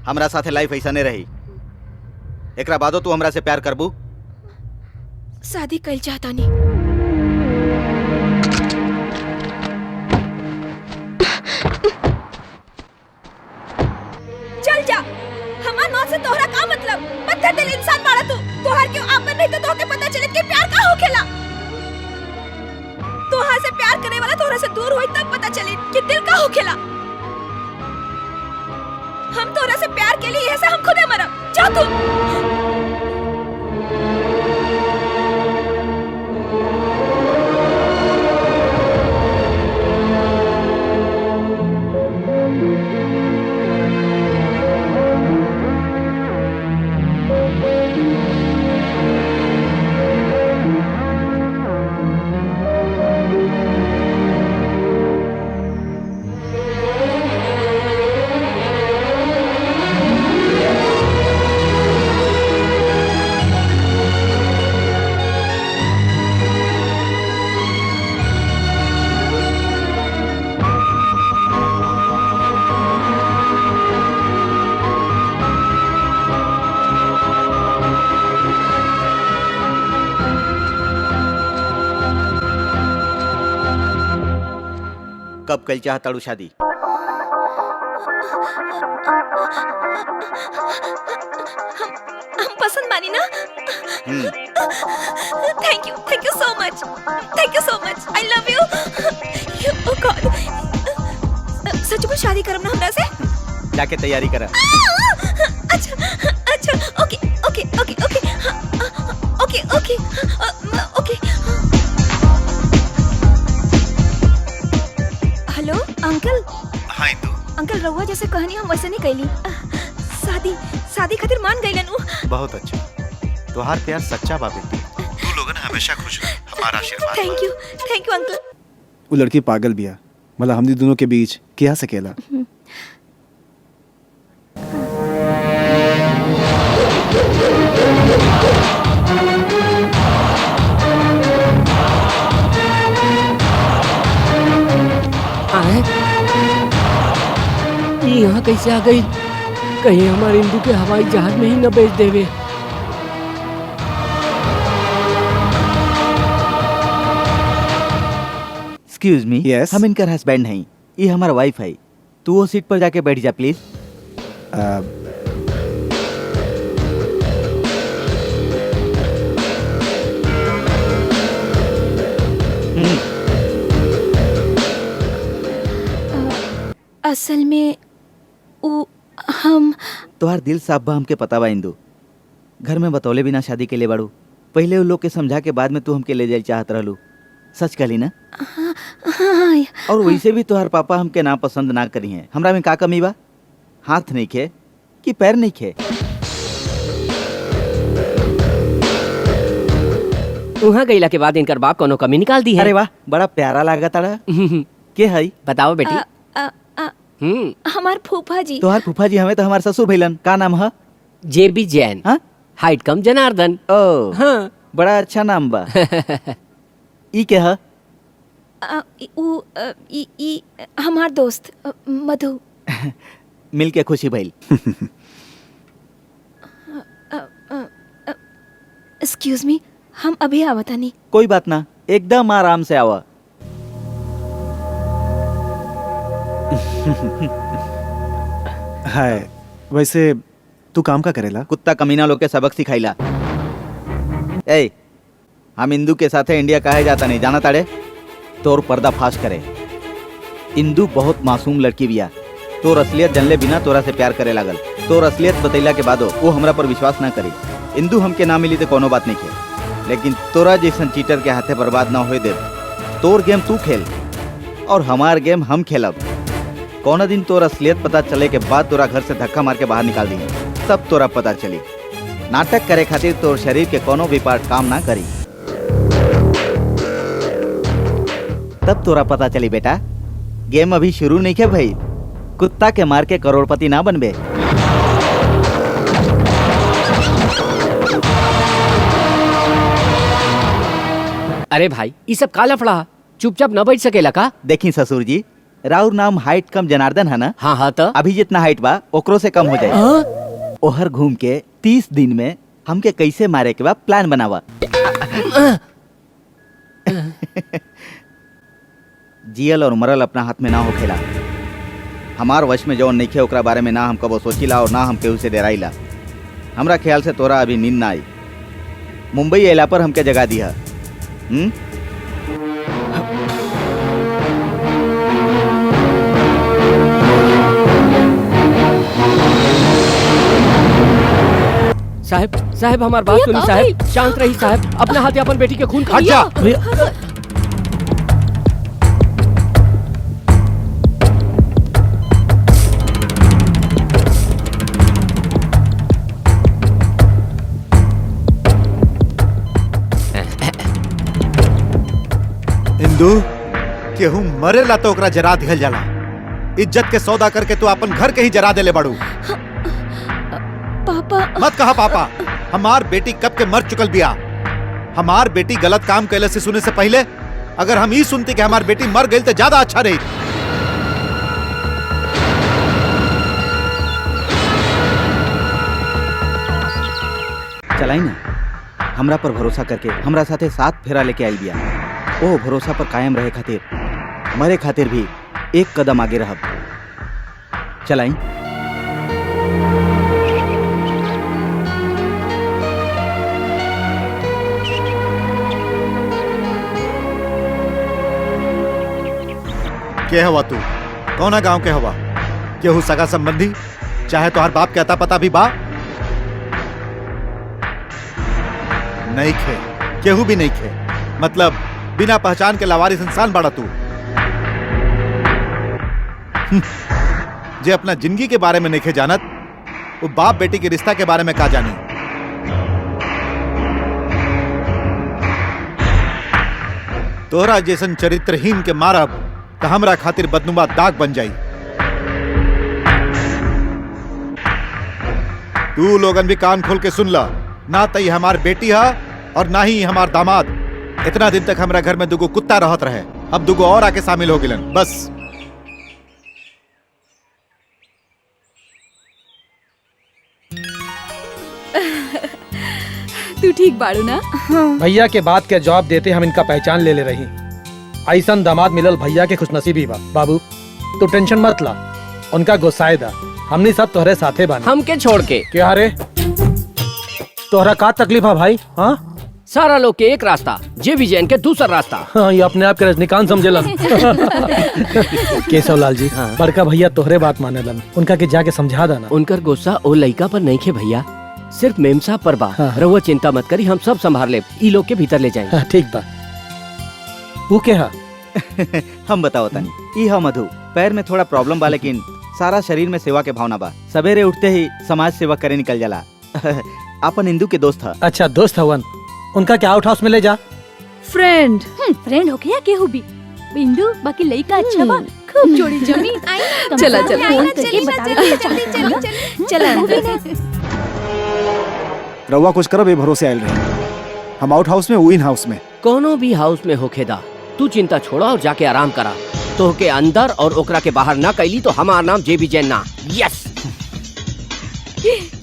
हमरा साथे लाइफ ऐसा नहीं रही। एकरा बादो तू हमरा से प्यार करबू? शादी कल चाहता नहीं। चल जा, हमार मौत से तोहरा का मतलब? पत्थर दिल इंसान मारा तू। तोहार क्यों आपन नहीं तो तोहके पता चले कि प्यार का होखेला। तोहार से प्यार करे वाला तोहरा से दूर होई तब पता चले कि दिल का होखेला। हम तोहरा से प्यार के लिए ऐसे हम खुदे मरब। जा तू। कब कल चाहताड़ू शादी? हम पसंद मानी ना? Thank you so much. Thank you so much. I love you. ओह गॉड। सच में शादी करम ना हमरा से? जाके तैयारी करा। अच्छा ओके ओके ओके ओके ओके ओके ओके। Hello uncle. हाँ इंदु। अंकल रहुआ जैसे कहानी हम वैसे नहीं कैली। शादी खातिर मान गईलन उ। बहुत अच्छा, तुहार प्यार सच्चा बा बेटी। तू लोगन हमेशा खुश रह, हमारा आशीर्वाद। Thank you uncle. वो लड़की पागल बिया, मतलब हमनी दोनों के बीच क्या सकेला। यहाँ कैसे आ गई? कहीं हमारे इंदु के हवाई जहाज में ही न बेच देवे। Excuse me. Yes? हम इनकर हस्बैंड हैं, ये हमारा वाइफ है। तू वो सीट पर जाके बैठ जा प्लीज। असल में हम तुहार दिल साफ बा, हमके पता बा इंदु। घर में बतौले बिना शादी के लिए बाड़ू। पहले उन लोग के समझा के बाद में तू हमके ले जाए चाहत रहलू। सच कहली ना? हाँ। और वैसे भी तुहार पापा हमके ना पसंद ना करी हैं। हमरा में का कमी बा? हाथ नहीं खे कि पैर नहीं खे? वहाँ गईला के बाद इनकर बाप कोनो कमी निकाल दी है। अरे वाह, बड़ा प्यारा लागत ताड़ा। के हई? बताओ बेटी। हमार फूफा जी। तुहार फूफा जी हमें तो हमार ससुर भइलन। का नाम है? JB जैन। हाँ? हाइट कम जनार्दन। ओ हाँ। बड़ा अच्छा नाम बा। ई के है? हमार दोस्त मधु। मिल के खुशी भइल। एक्सक्यूज मी, हम अभी आवता नहीं। कोई बात ना, एकदम आराम से आवा। हाय, वैसे तू काम का करेला? कुत्ता कमीना लोग के सबक सिखाइला। ए, हम इंदू के साथे इंडिया काहे जाता नहीं जाना ताड़े? तोर पर्दा फाश करे। इंदू बहुत मासूम लड़की बिया। तोर असलियत जनले बिना तोरा से प्यार करे लागल। तोर असलियत बतैला के बादो वो हमरा पर विश्वास ना करी। इंदू हमके ना मिली तो कोनो बात नहीं खे, लेकिन तोरा जैसन चीटर के हाथे बर्बाद ना होए दे। तोर गेम तू खेल और हमार गेम हम खेलब। कौन दिन तोर असलियत पता चले के बाद तोरा घर से धक्का मार के बाहर निकाल दी, तब तोरा पता चली। नाटक करे खातिर तोर शरीर के कोनो भी पार्ट काम ना करी, तब तोरा पता चली बेटा। गेम अभी शुरू नहीं है भाई। कुत्ता के मार के करोड़पति ना बनबे। अरे भाई, ये सब काला फड़ा चुपचाप न बैठ सकेला का? देखी ससुर जी, राउर नाम हाइट कम जनार्दन है ना? हाँ हाँ तो अभी जितना हाइट बा ओकरो से कम हो जाए। हाँ? ओहर घूम के 30 दिन में हमके कैसे मारे के बाद प्लान बनावा। जियल और मरल अपना हाथ में ना होखेला। हमार वश में जौन नइखे ओकरा बारे में ना हम कबो सोचिला और ना हम केहू से डराइला। हमरा ख्याल से तोरा अभी नींद ना आई। मुंबई अयला पर हमके जगा दिया। साहब साहब हमार बात सुनी साहब, शांत रही साहब, अपना हाथ अपन बेटी के खून खा जा इंदू केहू मरेला तो ओकरा जरा दिहल जाला। इज्जत के सौदा करके तू अपन घर के ही जरा देले बाड़ू। पापा मत कहा पापा, हमार बेटी कब के मर चुकल बिया। हमार बेटी गलत काम कैले से सुने से पहले अगर हम ही सुनती कि हमार बेटी मर गई तो ज्यादा अच्छा रही। चलाई ना, हमरा पर भरोसा करके हमरा साथे 7 फेरा लेके आई बिया। ओ भरोसा पर कायम रहे खातिर मरे खातिर भी एक कदम आगे रहब। चलाई। के हवा तू? कौना गांव के हवा? केहू सगा संबंधी? चाहे तोहर बाप के अता पता भी बा? नहीं खे, केहू भी नहीं खे। मतलब बिना पहचान के लावारिस इंसान बाड़ा तू। जे अपना जिंदगी के बारे में नहीं जानत, वो बाप बेटी के रिश्ता के बारे में का जानी। तोहरा जैसन चरित्रहीन के मारब तो हमरा खातिर बदनुमा दाग बन जाई। तू लोगन भी कान खोल के सुन ला, ना तई हमार बेटी है और ना ही हमार दामाद। इतना दिन तक हमरा घर में दुगो कुत्ता रहत रहे, अब दुगो और आके शामिल हो गिलन। बस तू ठीक बाड़ू ना? भैया के बात के जवाब देते हम इनका पहचान ले रही। ऐसन दामाद मिलल भैया के खुशनसीबी बा। बाबू तू टेंशन मत ला, उनका गुस्साए दा, हमनी सब तोहरे साथे बानी। हमके छोड़ के क्या रे तोहरा का तकलीफ है भाई? हाँ सारा लोग के एक रास्ता, जे विजयन के दूसरा रास्ता। हाँ, ये अपने आप के रजनीकांत समझेलन। केशव लाल जी, हाँ। बड़का भैया तोहरे बात मानेलन, उनका के जाके समझा देना। उनकर गुस्सा ओ लड़का पर नहीं खे भैया, सिर्फ मेमसा पर बा। हाँ। रहुआ चिंता मत करी, हम सब संभाल ले। ई लोग के भीतर ले जाएंगे। हाँ, ठीक बा। वो क्या है? हम बताओ तनी, ई हा मधु। पैर में थोड़ा प्रॉब्लम बा लेकिन सारा शरीर में सेवा के भावना बा। सवेरे उठते ही समाज सेवा करे निकल जाला। अपन इंदू के दोस्त था। अच्छा दोस्त हवन, उनका क्या आउट हाउस में ले जा। फ्रेंड फ्रेंड होके या केहू भी। बिंदु बाकी लइका अच्छा बा, खूब जोड़ी जमी। चला चला फोन करके बता दे। चला रउआ कुछ करो, बेभरोसे आयल रहे। हम आउट हाउस में, वो इन हाउस में। कोनो भी हाउस में होखेदा, तू चिंता छोड़ा और जाके आराम करा। तो के अंदर और ओकरा के बाहर ना कैली तो हमार नाम जे विजय ना। यस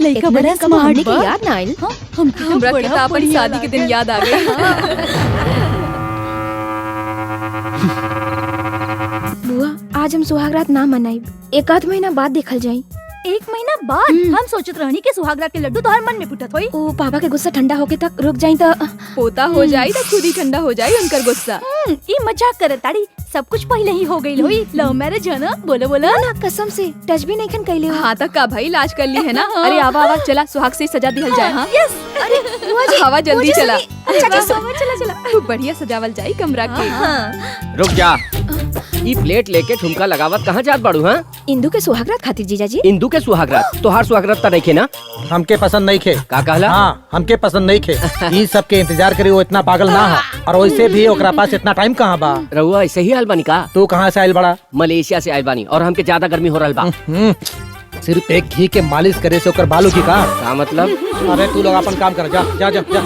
लइका बड़ा स्मार्ट बा। याद ना आइल। हमरा के त अपन शादी के दिन याद आ गई। बुआ आज हम सुहागरात ना मनाई, एक आध महीना बाद देखल जाई। 1 महीना बाद? हम सोचत रहनी कि सुहागरात के लड्डू तोहर मन में फुटत होई। ओ पापा के गुस्सा ठंडा होके तक रुक जाई त पोता हो जाई तो खुद ही ठंडा हो जाई उनकर गुस्सा। ई मजाक करत ताड़ी, सब कुछ पहले ही हो गई होई। लव मैरिज है ना? बोलो बोलो ना कसम से टच भी नहीं खन कैले हो। हाँ तक का भाई लाज कर ली है ना। अरे आवा आवा चला, सुहाग से सजा दिहल जाए। हाँ यस। अरे बुआ जी आवा जल्दी चला। अच्छा चला चला खूब बढ़िया सजावल जाई कमरा के। रुक जा, ई प्लेट लेके ठुमका लगावत कहाँ जात बाड़ू? हाँ इंदू के सुहागरात खातिर जीजाजी। इंदू के सुहागरात? तोहार सुहागरात त नहीं खे ना? हमके पसंद नहीं खे। का कहला? हाँ, हमके पसंद नहीं खे। ई सब के इंतजार करी, वो इतना पागल ना है। और वैसे भी ओकरा पास इतना टाइम कहाँ बा। रहुआ ऐसे ही आयल बानी का? तू कहाँ से आयल बड़ा? मलेशिया से आयल बानी और हमके ज्यादा गर्मी हो रहल बा। सिर्फ एक घी के मालिश करे से ओकर बालू की का मतलब? अरे तू लोग अपन काम कर, जा जा जा, जा।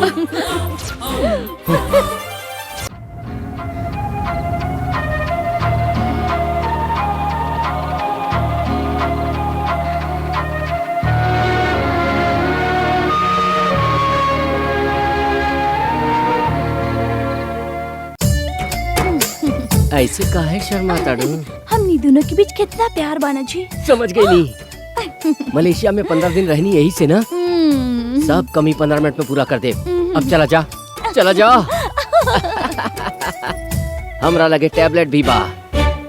ऐसे काहे शर्माताड़ू? हमनी दोनों के बीच कितना प्यार बना जी। समझ गई नी। मलेशिया में 15 दिन रहनी यही से ना, सब कमी 15 मिनट में पूरा कर दे। अब चला जा, चला जा। हमरा लगे टैबलेट भी बा,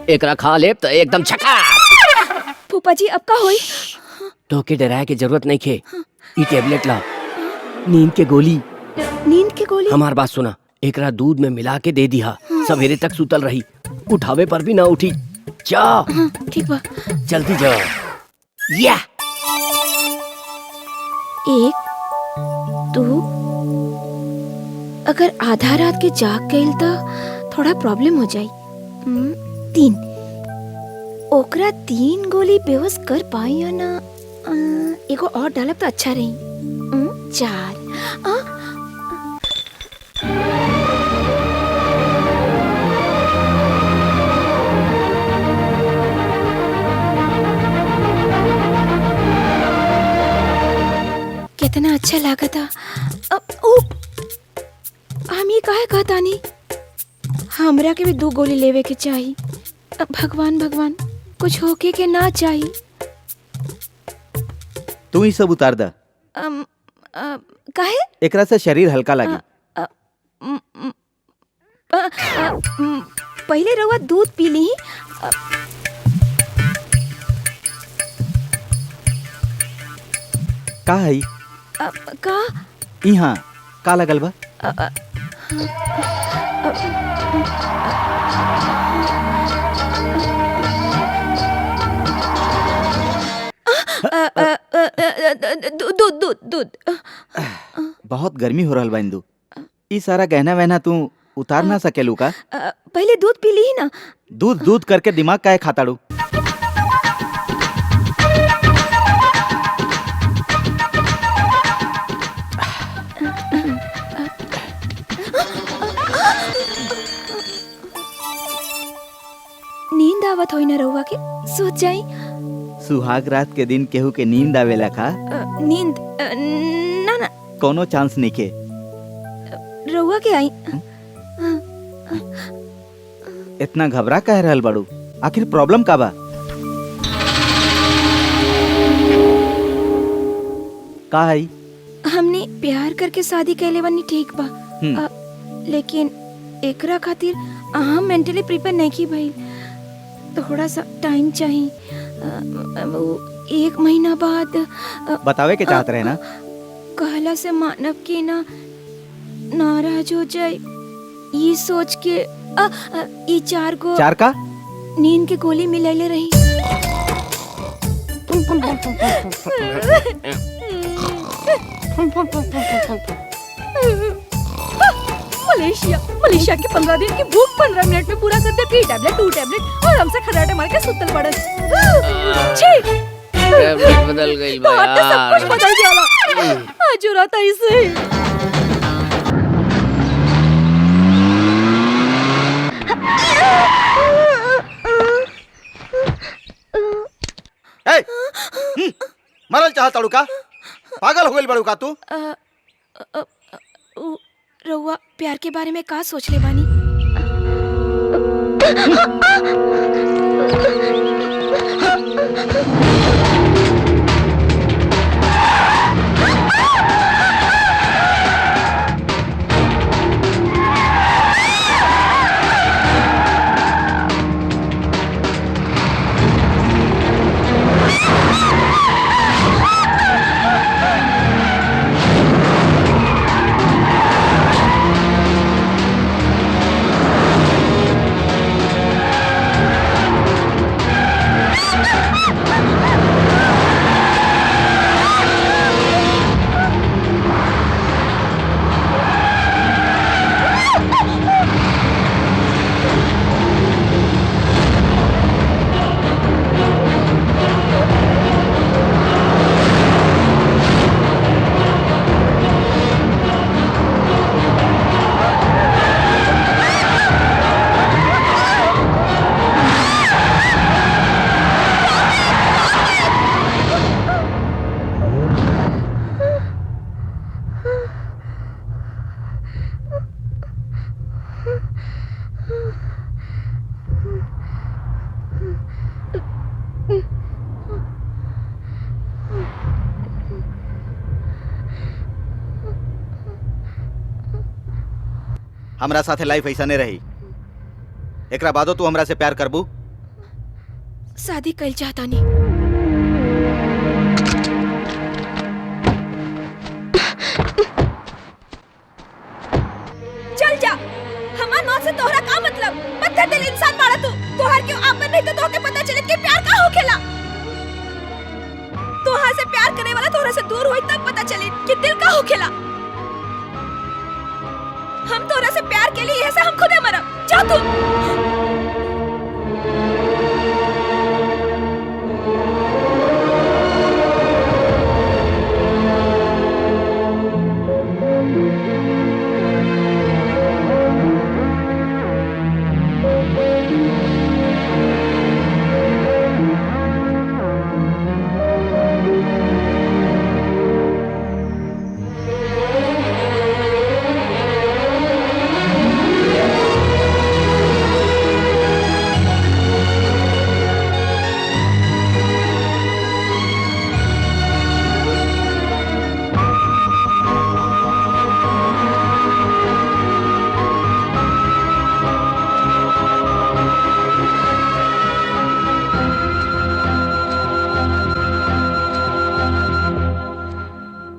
एकरा खा ले तो एकदम झकास। फूफा जी अब का होई? तो के डराए के जरूरत नहीं खे। ई टैबलेट ला, नींद के गोली। नींद की गोली? हमार बात सुना, एकरा दूध में मिला के दे दिया, सवेरे तक सुतल रही, उठावे पर भी ना उठी। जा हाँ, ठीक बा। जल्दी जा। या 1 2 अगर आधा रात के जाग गईल तो थोड़ा प्रॉब्लम हो जाई। 3 ओकरा 3 गोली बेहोश कर पाई या ना? एगो और डालब तो अच्छा रही। 4 कितना अच्छा लगा था। हम ये काहे कहता नहीं, हमरा के भी 2 गोली लेवे के चाहिए। भगवान भगवान कुछ होके के ना चाहिए। तू ही सब उतार दा, काहे? एकरा से शरीर हल्का लगी। पहले रउआ दूध पी ली। का है का यहाँ का लगल बा? दूध दूध दूध। बहुत गर्मी हो रहल बा इंदु, ई सारा गहना वहना तू उतार ना सकेलू का? पहले दूध पी ली ना। दूध दूध करके दिमाग काहे खाताड़ू? नींद आवत होई ना रउआ के? सोच जाई। सुहाग रात के दिन केहू के नींद आवेला का? नींद ना ना कोनो चांस नहीं के। रउआ के आई। इतना घबरा कह रहल बाड़ू, आखिर प्रॉब्लम का बा? का है? हमने प्यार करके शादी कैले बनी, ठीक बा। लेकिन एकरा खातिर हम मेंटली प्रिपेयर नहीं की भाई। थोड़ा सा टाइम चाहिए। 1 महीना बाद बतावे के चाहत रहे ना? कहला से मानव की ना नाराज हो जाए, ये सोच के ये 4 को 4 का नींद के गोली मिलैले रही। मलेशिया के 15 दिन की भूख 15 मिनट में पूरा कर दे। 3 टैबलेट 2 टैबलेट और हमसे खर्राटे मार के सुतल पड़े। टैबलेट बदल गई बा बात तो सब यार। कुछ बदल जाला। आज हो रहा था इसे। मरल चाहताड़ू का? पागल हो गइल बाड़ू का तू? रउआ प्यार के बारे में का सोच ले बानी? हमरा साथे लाइफ ऐसा नहीं रही। एकरा बादो तू हमरा से प्यार करबू? शादी कल चाहता नहीं। चल जा, हमार मौत से तोहरा का मतलब? पत्थर दिल इंसान मारा तू। तोहार क्यों आपन नहीं तो तोहके पता चले कि प्यार का होखेला। तोहार से प्यार करे वाला तोहरा से दूर होई तब पता चले कि दिल का होखेला। हम तोहरा से प्यार के लिए ऐसे हम खुदे मरब। जा तू।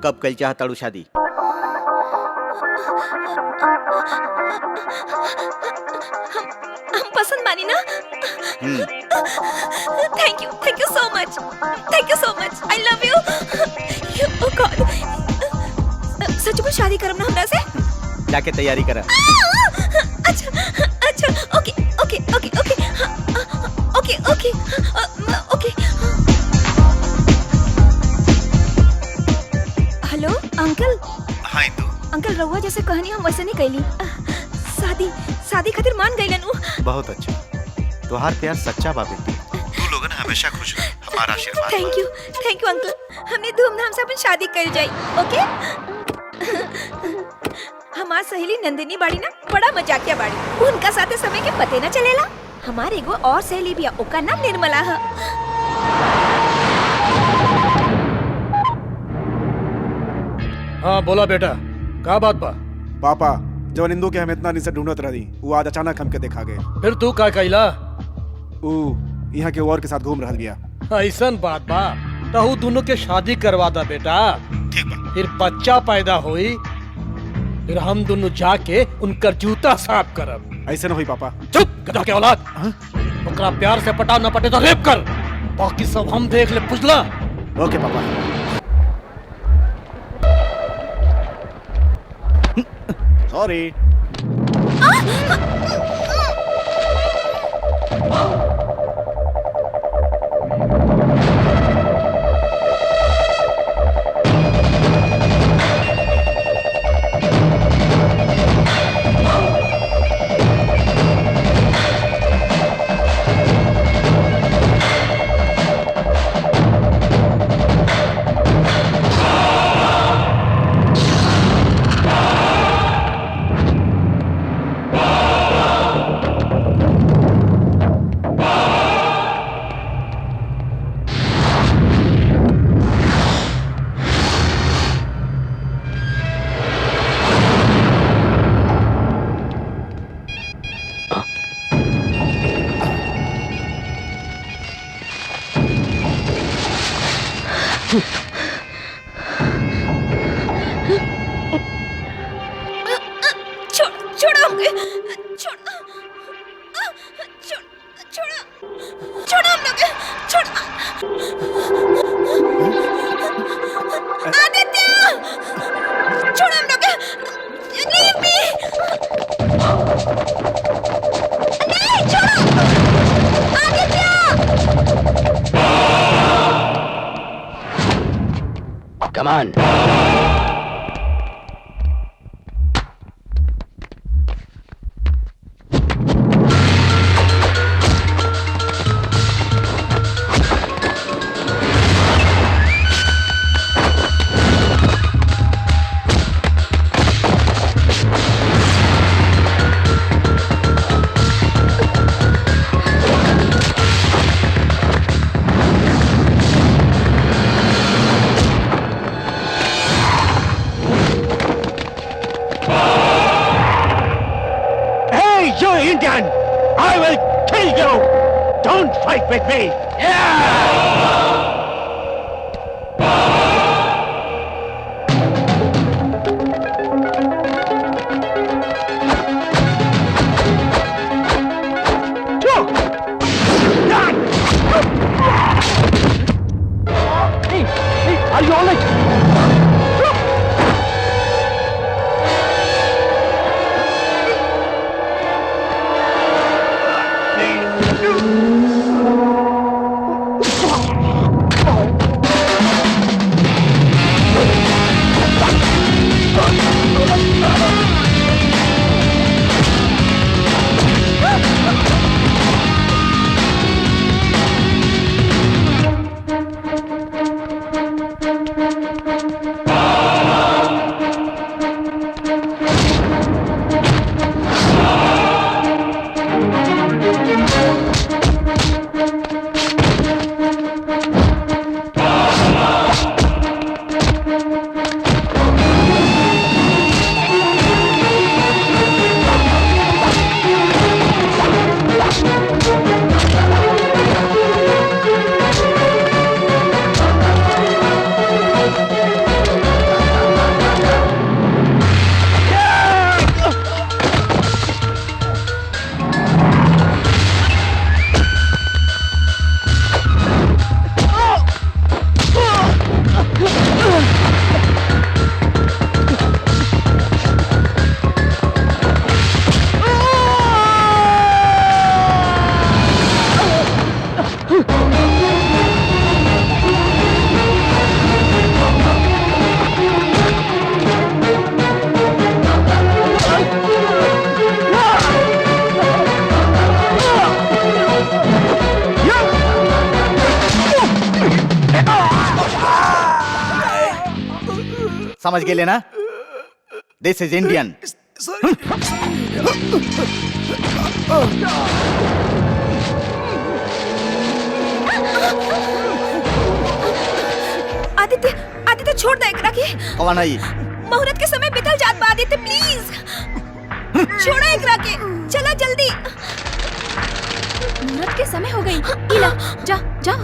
कब कल चाहताड़ू शादी? हम पसंद मानी ना। Thank you so much. I love you. ओह गॉड, सच में शादी करम ना हमरा से? जाके तैयारी करा। अच्छा, ओके। Hello uncle. हाँ इंदु, अंकल रउआ जैसे कहानी हम वैसे नहीं कैली। शादी खातिर मान गइलन उ। बहुत अच्छा। तुहार प्यार सच्चा बा बेटी। तू लोगन हमेशा खुश रह, हमारा आशीर्वाद। Thank you uncle. हमने धूमधाम से अपन शादी कर जाई। ओके। हमार सहेली नंदिनी बाड़ी ना बड़ा मजाकिया बाड़ी। उनका साथे समय के पते ना चलेला। हमारे एगो और सहेली भी है, ओकर नाम निर्मला है। हाँ बोला बेटा, का बात बा? पापा जवन इंदू के हम इतना दिन से ढूंढत रही, वो आज अचानक हमके देखा गए। फिर तू का कैला? ऊ यहाँ के और के साथ घूम रहल बिया। ऐसन बात बा तहु दोनों के शादी करवा दा बेटा। ठीक बा। फिर बच्चा पैदा होई, फिर हम दोनों जाके उनकर जूता साफ करब। ऐसे न होई पापा। चुप गधा के औलाद। ओकरा प्यार से पटा न पटे तो रेप कर, बाकी सब हम देख ले, बुझला? ओके पापा। सॉरी। छोड़ो हमके। छोड़ो हम लोग। आदित्य, छोड़ो हम लोग। Leave me. नहीं, छोड़ो। Aditya. Come on. You Indian! I will kill you! Don't fight with me! Are you all right? समझ गेले ना? दिस इज इंडियन. आदित्य आदित्य छोड़ दे एकरा के. कौन है ये? मुहूर्त के समय बीतल जात बा आदित्य प्लीज. छोड़ा एकरा के. चला जल्दी. मुहूर्त के समय हो गई. इला जा जा.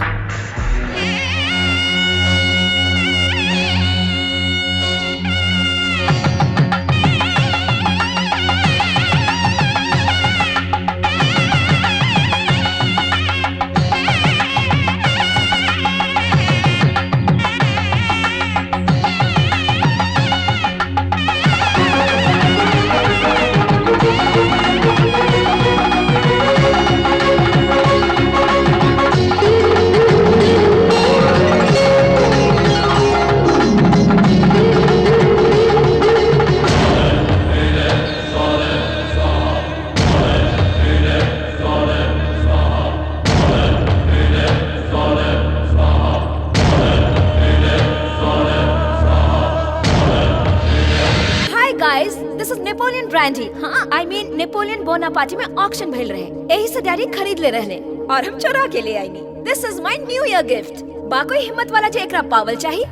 नेपोलियन बोनापार्टी में ऑक्शन भइल रहे. यही से डैडी खरीद ले रहले और हम चुरा के ले आईनी. This is my new year gift. बा कोई हिम्मत वाला जे एकरा पावल चाहिए.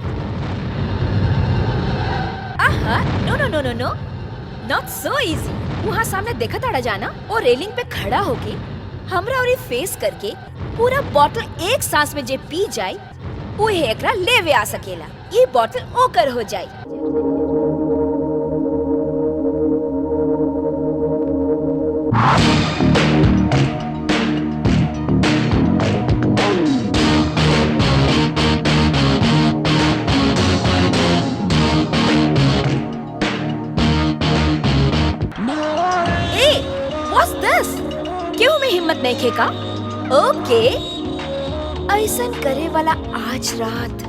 आहा नो नो नो नो नो नॉट सो इजी. वहाँ सामने देखा ताड़ा जाना और रेलिंग पे खड़ा होके हमरा और फेस करके पूरा बॉटल एक सांस में जे पी जाए वो एकरा लेवे आ सकेला. ये बॉटल ओकर हो जाए. हिम्मत नहीं खेका. ओके ऐसन करे वाला आज रात.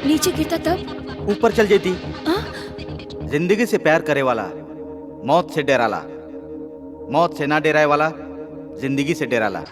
नीचे गिरता तब ऊपर चल जेती। जिंदगी से प्यार करे वाला मौत से डराला, मौत से ना डराए वाला जिंदगी से डराला।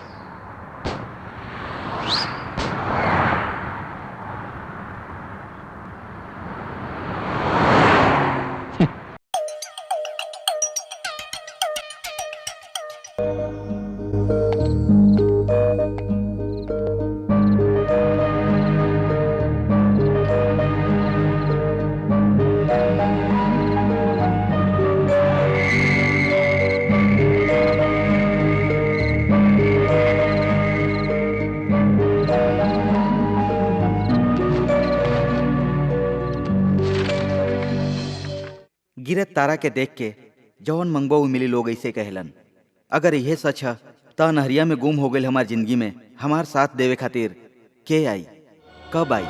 गिरत तारा के देख के जौन मंगबो मिली लोग ऐसे कहलन। अगर यह सच है तो नहरिया में गुम हो गई हमार जिंदगी में हमार साथ देवे खातिर के आई, कब आई?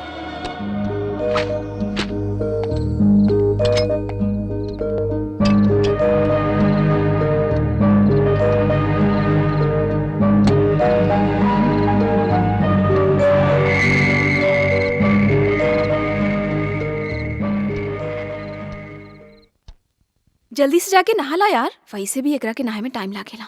जल्दी से जाके नहा ला यार, वैसे भी एकरा के नहाए में टाइम लागेला।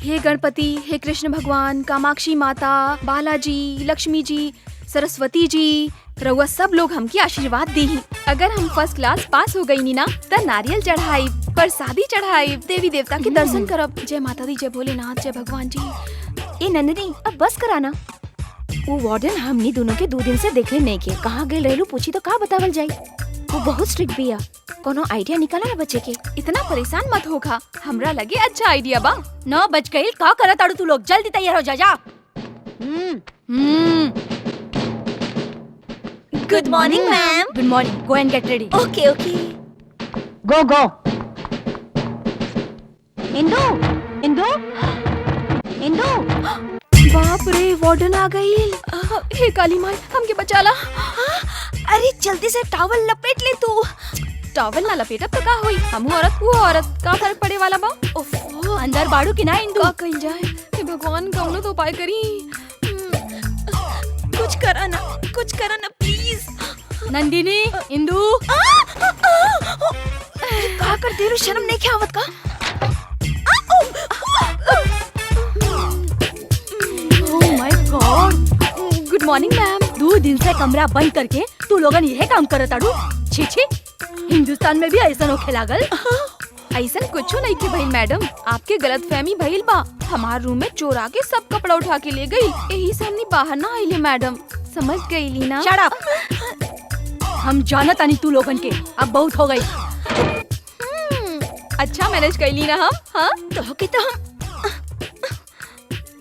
हे गणपति, हे कृष्ण भगवान, कामाक्षी माता, बालाजी, लक्ष्मी जी, सरस्वती जी, रउआ सब लोग हमके आशीर्वाद दी। अगर हम फर्स्ट क्लास पास हो गई नी ना त नारियल चढ़ाई, प्रसादी चढ़ाई, देवी देवता के दर्शन करब। जय माता दी, जय भोलेनाथ, जय भगवान जी। ए नंदिनी अब बस कराना। वो वार्डन हमनी दोनों के 2 दिन से देखले नहीं के, कहाँ गए रहलू पूछी तो का बतावल जाई। वो बहुत स्ट्रिक्ट बिया, कोनो आइडिया निकाला ना बच्चे के। इतना परेशान मत होखा, हमरा लगे अच्छा आइडिया बा। 9 बज गई, का करत आड़ू तू लोग? जल्दी तैयार हो जा। Good morning ma'am. Good morning, go and get ready. Okay okay. Go go. Indu, Indu, Indu. बाप रे, वार्डन आ गई। हे काली माई, हमके बचाला। अरे जल्दी से टॉवल लपेट ले तू। टॉवल ना लपेटब तो का होई? हम औरत वो औरत, का फर्क पड़े वाला बा? ओफो, अंदर बाड़ू की ना इंदू? का कइल जाए? हे भगवान, कौनो तो उपाय करी। कुछ करा ना प्लीज। नंदिनी, इंदू। का कर दे रू, शर्म नहीं क्या आवत का? Oh my God. Good morning ma'am. 2 दिन से कमरा बंद करके तू लोगन यह काम करत आड़ू? छी छी, हिंदुस्तान में भी ऐसा होखे लागल? ऐसा कुछ नहीं की भइल मैडम, आपके गलत फहमी भइल बा। हमार रूम में चोर आके सब कपड़ा उठा के ले गई, यही से हमने बाहर ना आइले मैडम। समझ गईली ना? Shut up. हम जानत आनी तू लोगन के, अब बहुत हो गई। अच्छा मैनेज कैली ना हम? हाँ तो के तो हम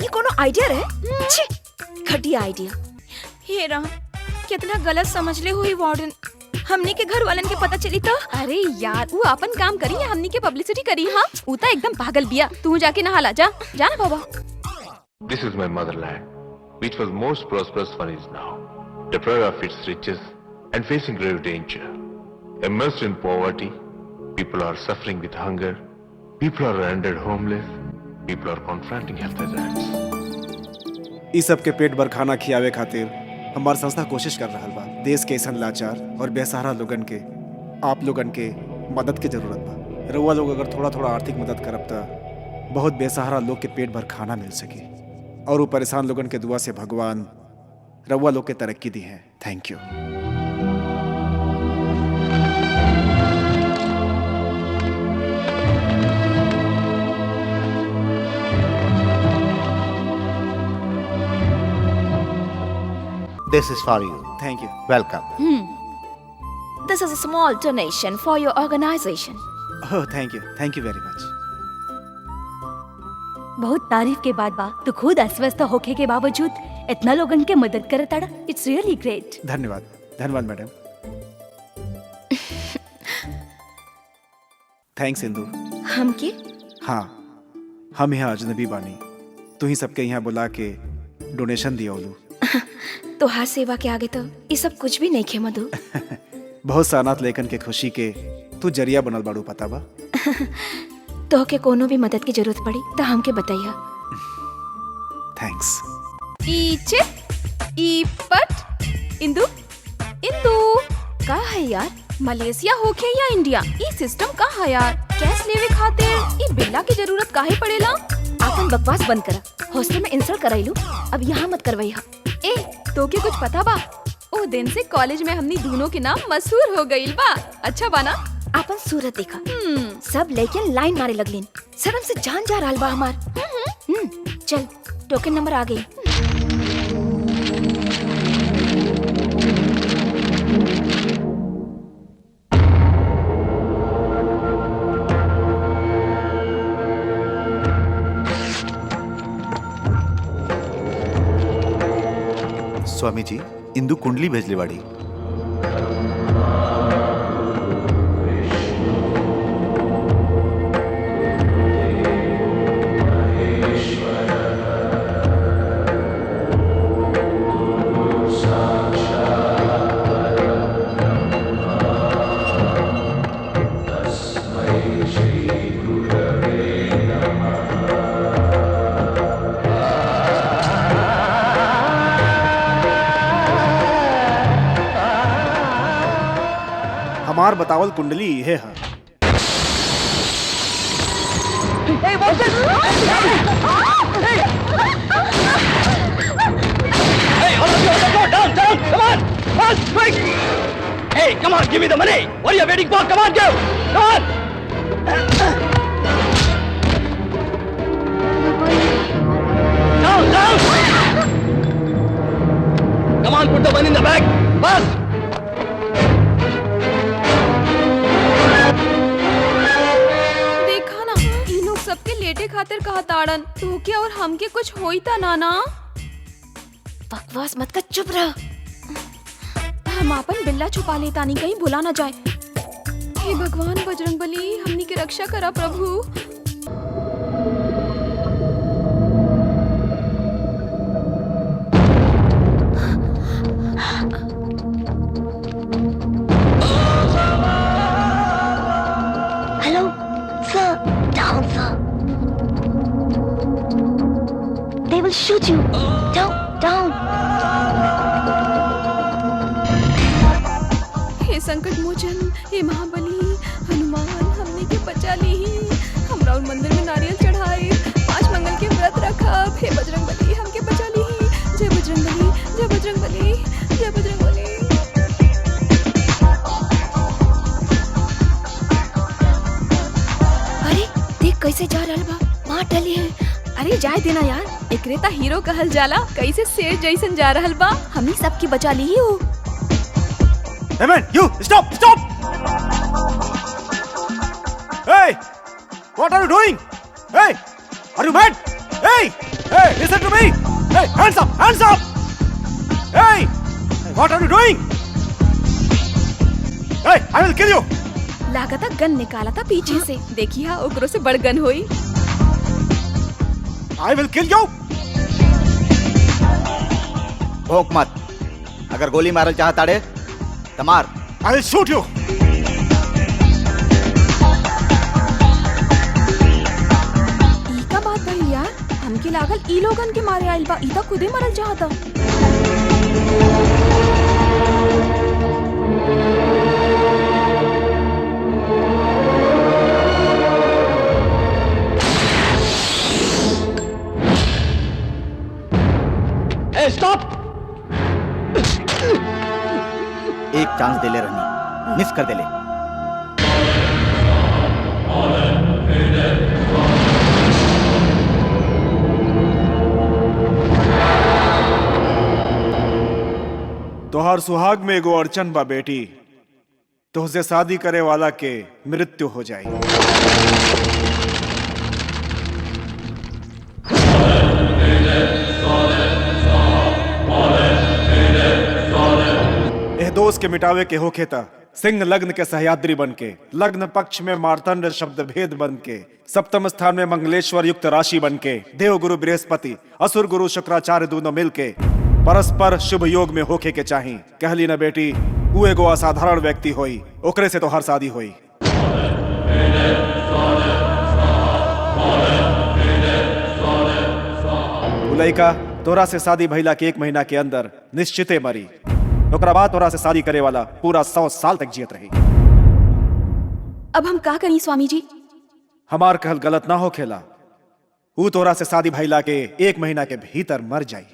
ये कोनो आइडिया रहे? छी, घटिया आइडिया। हे राम, कितना गलत समझ ले हुई वार्डन। हमनी के घर वालन के पता चली तो? अरे यार, वो अपन काम करी या हमनी के पब्लिसिटी करी? हाँ, वो तो एकदम पागल बिया। तू जाके नहाला जा, जाना बाबा। This is my motherland, which was most prosperous one is now, deprived of its riches and facing grave danger. Immersed in poverty, people are suffering with hunger, people are rendered homeless, people are confronting health hazards. इस सब के पेट भर खाना खियावे खातिर हमार संस्था कोशिश कर रहा बा। देश के ऐसन लाचार और बेसहारा लोगन के, आप लोगन के मदद की जरूरत बा। रउआ लोग अगर थोड़ा थोड़ा आर्थिक मदद करब त बहुत बेसहारा लोग के पेट भर खाना मिल सके, और वो परेशान लोगन के दुआ से भगवान रउआ लोग के तरक्की दी है। Thank you. This is for you. Thank you. Welcome. This is a small donation for your organization. Oh thank you very मच। बहुत तारीफ के बाद बा तू खुद अस्वस्थ होके के बावजूद इतना लोगन के मदद करताड़ा। It's really great. धन्यवाद मैडम। थैंक्स इंदू। हमके हाँ, हम यहाँ अजनबी बानी, तू ही सबके यहाँ बुला के डोनेशन दिया ओलू। तो हाथ सेवा के आगे तो ये सब कुछ भी नहीं खे मधु। बहुत सा अनाथ लेखन के खुशी के तू जरिया बनल बाड़ू, पता बा। तो के कोनो भी मदद की जरूरत पड़ी तो हमके बताइया। थैंक्स। इंदू का है यार? मलेशिया होके या इंडिया, ई सिस्टम का है यार? कैश लेवे खातिर ई बिल्ला की जरूरत काहे पड़ेला? आपन बकवास बंद करा। हॉस्टल में इंसल्ट कराइलू, अब यहाँ मत करवाइया। ए तो के कुछ पता बा? ओ दिन से कॉलेज में हमनी दोनों के नाम मशहूर हो गइल बा। अच्छा बा ना? आपन सूरत देखा, सब लेकिन लाइन मारे लगलीन। शर्म से जान जा रहा बा हमार। चल टोकन नंबर आ गई। स्वामी जी, इंदू कुंडली भेजले बाड़ी। हमार बतावल कुंडली ये है। Hey, come on, give me the money. What are you waiting for? Come on, go. Come on. Down. Come on, put the money in the bag. Fast. देखा ना, ई लोग सबके लेटे खातिर कहा ताड़न। तो के और हमके कुछ होई ता ना? बकवास मत कर, चुप रह। हम अपन बिल्ला छुपा लेता नहीं, कहीं भुला ना जाए। हे भगवान बजरंगबली, हमनी की रक्षा करा प्रभु। Hello sir, down sir. They will shoot you. Down. हे संकट मोचन, हे महाबली हनुमान, हमने के बचा ली। हम राउर मंदिर में नारियल चढ़ाए, 5 मंगल के व्रत रखा। हे बजरंगबली, हमके बचा ली। जय बजरंगबली, जय बजरंगबली, जय बजरंगबली। अरे देख कैसे जा रहा बा, मार डाली है। अरे जाए देना यार, एकरे ता हीरो कहल जाला। कैसे शेर जैसन जा रहल बा, हमनी सबकी बचा ली हो। Hey man, you stop! Hey, what are you doing? Hey, are you mad? Hey, listen to me! Hey, hands up! Hey, what are you doing? Hey, I will kill you! लागता गन निकाला था पीछे से। देखिए ओकरो से बड़ गन होई। I will kill you! भोंक मत। अगर गोली मारल चाहता रे तो मार। I will shoot you! ई का बात भई यार, हमके लागल ई लोगन के मारे आइल बा। ई ता खुदे मरल चाहता। Hey, stop! एक चांस दे ले रहनी, मिस कर दे ले। तोहार सुहाग में एगो अड़चन बा बेटी, तोहसे शादी करे वाला के मृत्यु हो जाए। एह दोष के मिटावे के होखे ता सिंह लग्न के सहयाद्री बन के, लग्न पक्ष में मार्तंड शब्द भेद बन के, सप्तम स्थान में मंगलेश्वर युक्त राशि बन के, देव गुरु बृहस्पति असुर गुरु शुक्राचार्य दोनों मिल के परस्पर शुभ योग में होखे के चाही। कहली न बेटी उ एगो असाधारण व्यक्ति होई, ओकरे से तो हर शादी होई। लइका तोरा से शादी भइला के 1 महीना के अंदर निश्चिते मरी, ओकरा बाद तोरा से शादी करे वाला पूरा 100 साल तक जियत रही। अब हम का करी स्वामी जी? हमार कहल गलत ना हो खेला, ऊ तोरा से शादी भइला के 1 महीना के भीतर मर जाई।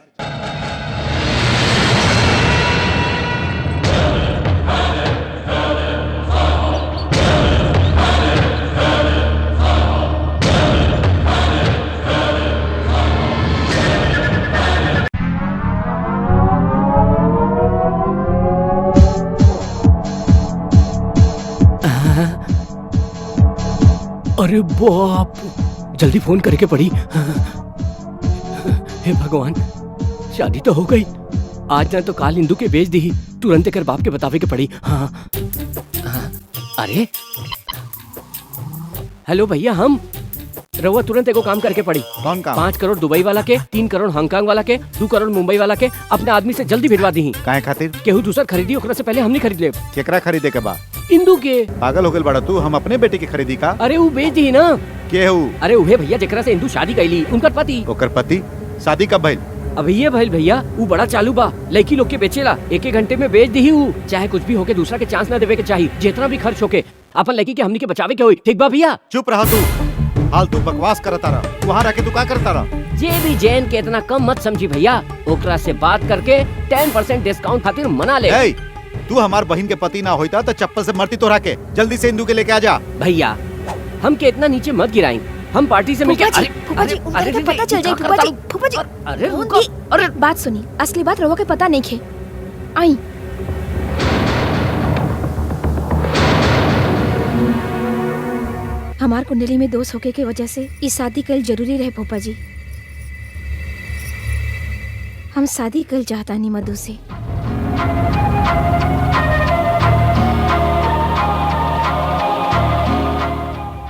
अरे बाप, जल्दी फोन करके पड़ी। हे भगवान, शादी तो हो गई, आज ना तो काल इंदू के बेच दी, तुरंत कर बाप के बतावे के पड़ी। हाँ। अरे हेलो भैया, हम रहुआ तुरंत एगो काम करके पड़ी। कौन काम? 5 करोड़ दुबई वाला के, 3 करोड़ हांगकांग वाला के, 2 करोड़ मुंबई वाला के अपने आदमी से जल्दी भिजवा दी। काहे खातिर? केहू दूसर खरीदी, ओकरा से पहले हमने खरीद ले। केकरा खरीदे के बा? इंदू के। पागल हो गइल बड़ा तू, हम अपने बेटे की खरीदी का? अरे वो बेच दी ना। केहू? अरे उहे भैया जेकरा से इंदू शादी कैली, उनकर पति। ओकर पति? शादी कब भइल? अभी ये भइल भैया, वो बड़ा चालू बा, लड़की लोग के बेचेला, 1 घंटे में बेच दी। चाहे कुछ भी होके दूसरा के चांस ना देवे के चाहिए, जितना भी खर्च होके अपन लड़की के हमनी के बचावे के होई। ठीक बा भैया? चुप रहा तू, फालतू बकवास करता रहा। वहाँ रह के तू का करता रहा? जे भी जैन के इतना कम मत समझी भैया, ओकरा से बात करके 10% डिस्काउंट खातिर मना ले। ए, तू हमार बहन के पति ना होता तो चप्पल से मरती तोरा के। जल्दी से इंदू के लेके आ जा। भैया हम के इतना नीचे मत गिराई, हम पार्टी से मिलके। फूफा जी, उनकर के पता चल जाए। फूफा जी, अरे रुको। अरे बात सुनी, असली बात रवा के पता नहीं खे। आई हमार कुंडली में दोष होके के वजह से इस शादी कल जरूरी रहे फूफा जी। हम शादी कल चाहता नहीं मधु से।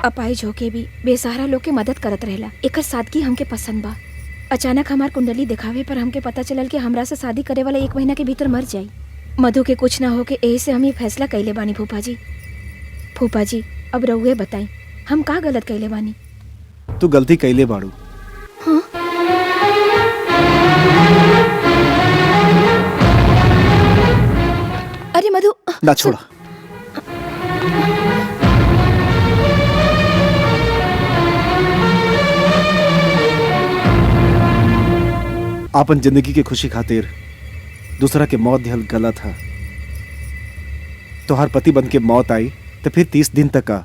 अपाहिज होके भी बेसहारा लोग के मदद करत रहेला, एकर सादगी हमके पसंद बा। अचानक हमार कुंडली दिखावे पर हमके पता चलल कि हमरा से शादी करे वाला 1 महीना के भीतर मर जाई। मधु के कुछ ना होके यही से हम ये फैसला कैले बानी फूफा जी। फूफा जी अब रहुए बताई, हम का गलत कैले बानी? तू गलती कैले बाड़ू। हाँ? अरे मधु ना छोड़ा। आपन जिंदगी की खुशी खातिर दूसरा के मौत दिहल गलत है। तोहार पति बन के मौत आई तो फिर 30 दिन तक का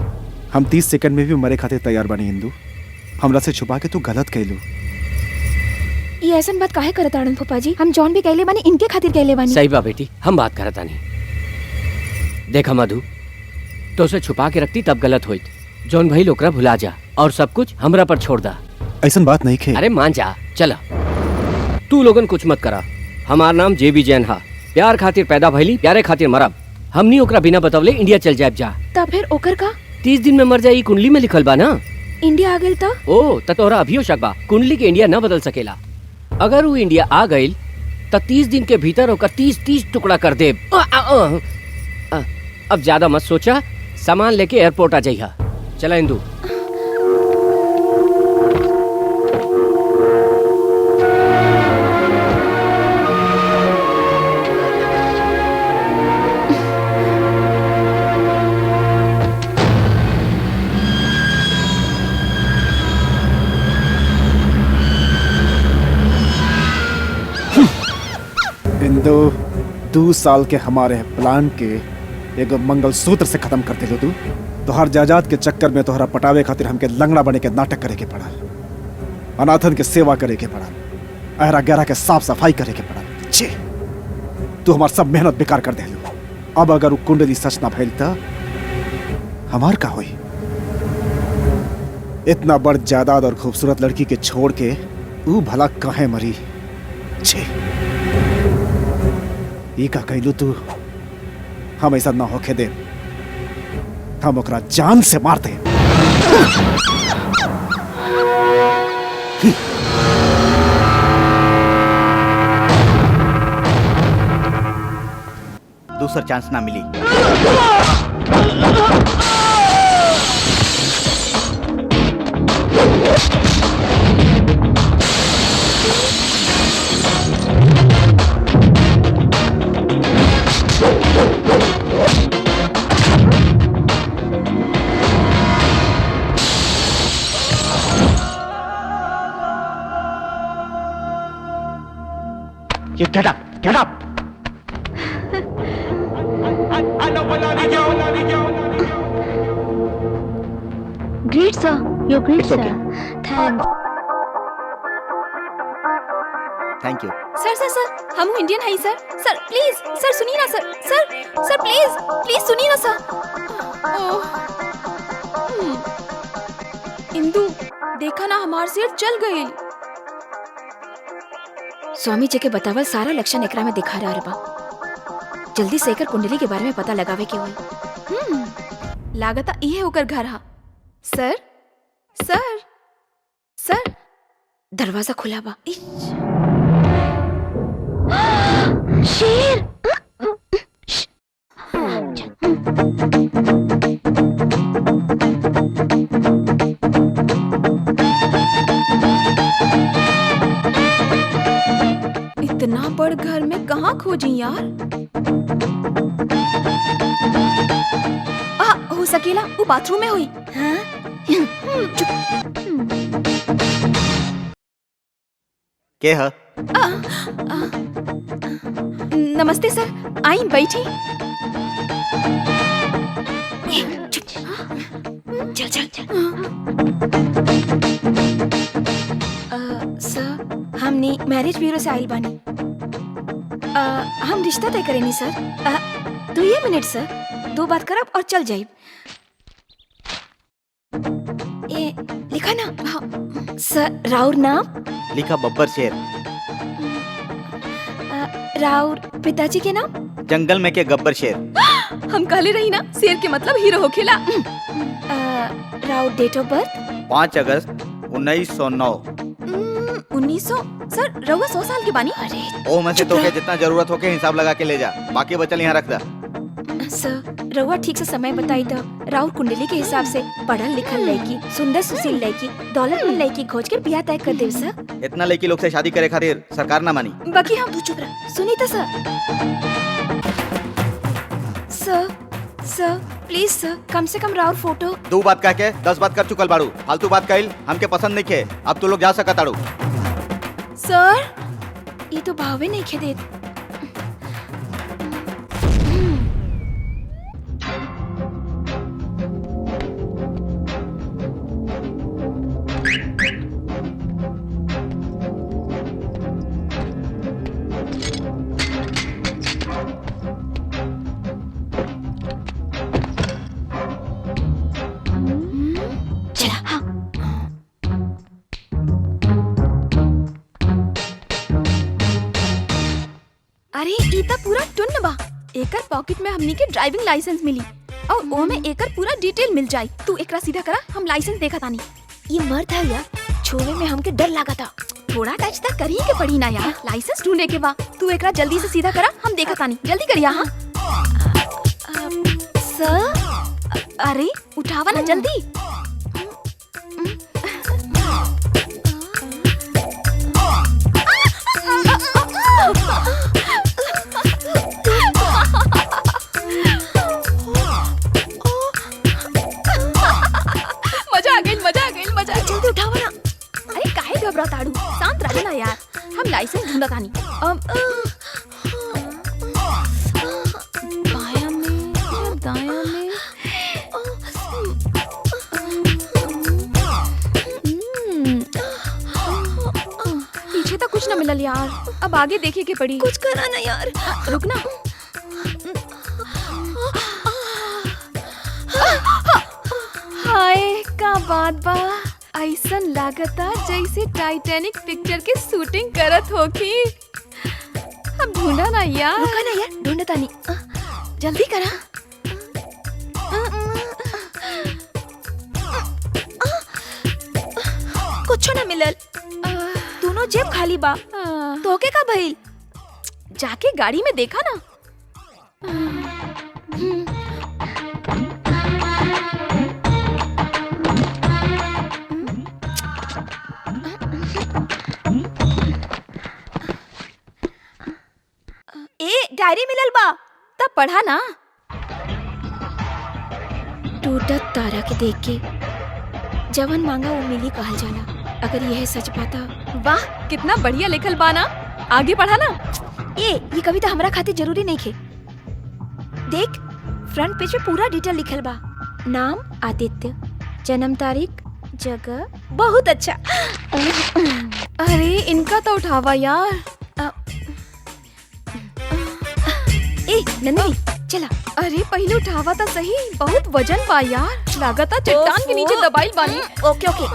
हम 30 सेकंड में भी मरे खातिर तैयार बनी। इंदू, हमरा से छुपा के तू गलत कैलू। ये ऐसा बात काहे करत आड़न फूफा जी? हम जॉन भी कैले बानी, इनके खातिर कैले बानी। सही बा बेटी, हम बात करता नहीं। देखा मधु, तो उसे छुपा के रखती तब गलत होई। जॉन भाई लोकरा भुला जा और सब कुछ हमरा पर छोड़ दा। ऐसा बात नहीं खे। अरे मान जा, चला। तू लोगन कुछ मत करा। हमार नाम जेबी जैन हा, प्यार खातिर पैदा भइली, प्यारे खातिर मरब। हमनी ओकरा बिना बतवले इंडिया चल जाब जा। तब फिर ओकर का? 30 दिन में मर जाई, कुंडली में लिखल बा ना। इंडिया आ गेल त? ओ त तोहरा अभियो शक बा, कुंडली के इंडिया न बदल सकेला। अगर वो इंडिया आ गइल त 30 दिन के भीतर ओकर 30 टुकड़ा कर दे। अब ज्यादा मत सोचा, सामान लेके एयरपोर्ट आ जाइहा। चला इंदू। इंदू, 2 साल के हमारे प्लान के एगो मंगलसूत्र से खत्म कर दिलो। तू तोहर जायदाद के चक्कर में तोहरा पटावे खातिर हमके लंगड़ा बने के नाटक करे के पड़ा, अनाथन के सेवा करे के पड़ा, अहरा गहरा के साफ सफाई करे के पड़ा। छे, तू हमार सब मेहनत बेकार कर देलू। अब अगर वो कुंडली सच ना भइल त हमार का होई? इतना बड़ जायदाद और खूबसूरत लड़की के छोड़ के ऊ भला काहे मरी? छे ई का कहलू तू? हम ऐसा ना होके दे, हम ओकरा जान से मार दे। दूसरा चांस ना मिली। You get up, get up. Great, sir. You're great, It's sir. okay. Thanks. Thank you. Sir sir sir हम इंडियन है सर। सर प्लीज सर सुनिए ना सर। सर सर प्लीज प्लीज सुनिए ना सर। इंदू देखा ना हमार सिर चल गई। स्वामी जी के बतावल सारा लक्षण एकरा में दिखा रहा बा। जल्दी से एकर कुंडली के बारे में पता लगावे के होई। लागता इहे होकर घर हा। सर सर सर दरवाजा खुला बा। शेर! इतना बड़ घर में कहाँ खोजी यार? हो सकेला वो बाथरूम में हुई। हाँ? के है? नमस्ते सर, आई बैठी। चल चल चल। सर हमने मैरिज ब्यूरो से आइल बानी। हम रिश्ता तय करेनी सर। 2 मिनट सर, 2 बात करब और चल जाइब। ए लिखा ना? हाँ। सर राउर नाम? लिखा बब्बर शेर। राउर पिताजी के नाम? जंगल में के गब्बर शेर। हम कहले रही ना शेर के मतलब हीरो होखेला। राउर डेट ऑफ बर्थ? 5 अगस्त 1909। 1900? सर रउआ 100 साल के बानी। अरे ओ में से तो के जितना जरूरत हो के हिसाब लगा के ले जा, बाकी बचल यहाँ रख दा। सर रउआ ठीक से समय बताई तो राउर कुंडली के हिसाब से पढ़ल लिखल लड़की, सुंदर सुशील लड़की, दौलतमंद लड़की खोज कर ब्याह तय कर देव सर। इतना लड़की लोग से शादी करे खातिर सरकार ना मानी। बाकी हम तू चुप रह। सुनी तो सर। सर सर प्लीज सर, कम से कम राउर फोटो। 2 बात कह के 10 बात कर चुकल बाड़ू। फालतू बात कइल हमके पसंद नहीं खे। अब तू लोग जा सकत आड़ू। सर ये तो भावे नहीं खे देत। चला हाँ। अरे ई त पूरा टुन्न बा। एकर पॉकेट में हमनी के ड्राइविंग लाइसेंस मिली और ओ में एकर पूरा डिटेल मिल जाई। तू एकरा सीधा करा, हम लाइसेंस देखा तानी। ये मर्द है यार, छुए में हमके डर लगा था। थोड़ा टच तक करी के पड़ी ना यार, लाइसेंस ढूंढने के बा। तू एकरा जल्दी से सीधा करा, हम देखा तानी। जल्दी करिया। हाँ सर अरे उठावा ना जल्दी। मजा आ गई। जल्दी उठावा ना। अरे काहे घबरा ताड़ू, शांत रह ना यार। हम लाइसेंस ढूंढा तानी। बाया में या दाया में? पीछे तो कुछ ना मिलल यार। अब आगे देखे के पड़ी। कुछ करा ना यार। रुक ना। हाय का बात बा। ऐसन लागता जैसे टाइटैनिक पिक्चर के शूटिंग करत होखी। अब ढूंढा ना यार। रुका ना यार, ढूंढता नहीं, जल्दी करा। कुछ ना मिलल, दोनों जेब खाली बा। तोके का भइल? जाके गाड़ी में देखा ना। डायरी मिलल बा, तब पढ़ा ना। टूटत तारा के देख के जवन मांगा वो मिली कहल जाला। अगर यह सच बाता, वाह कितना बढ़िया लिखल बा ना। आगे पढ़ा ना। ये कविता हमरा खातिर जरूरी नहीं खे। देख, फ्रंट पेज पे पूरा डिटेल लिखल बा। नाम आदित्य, जन्म तारीख, जगह। बहुत अच्छा। अरे इनका तो उठावा यार। नंदिनी चला। अरे पहले उठावा तो सही, बहुत वजन बा यार। लागता चट्टान के नीचे दबाइल बानी। ओके ओके।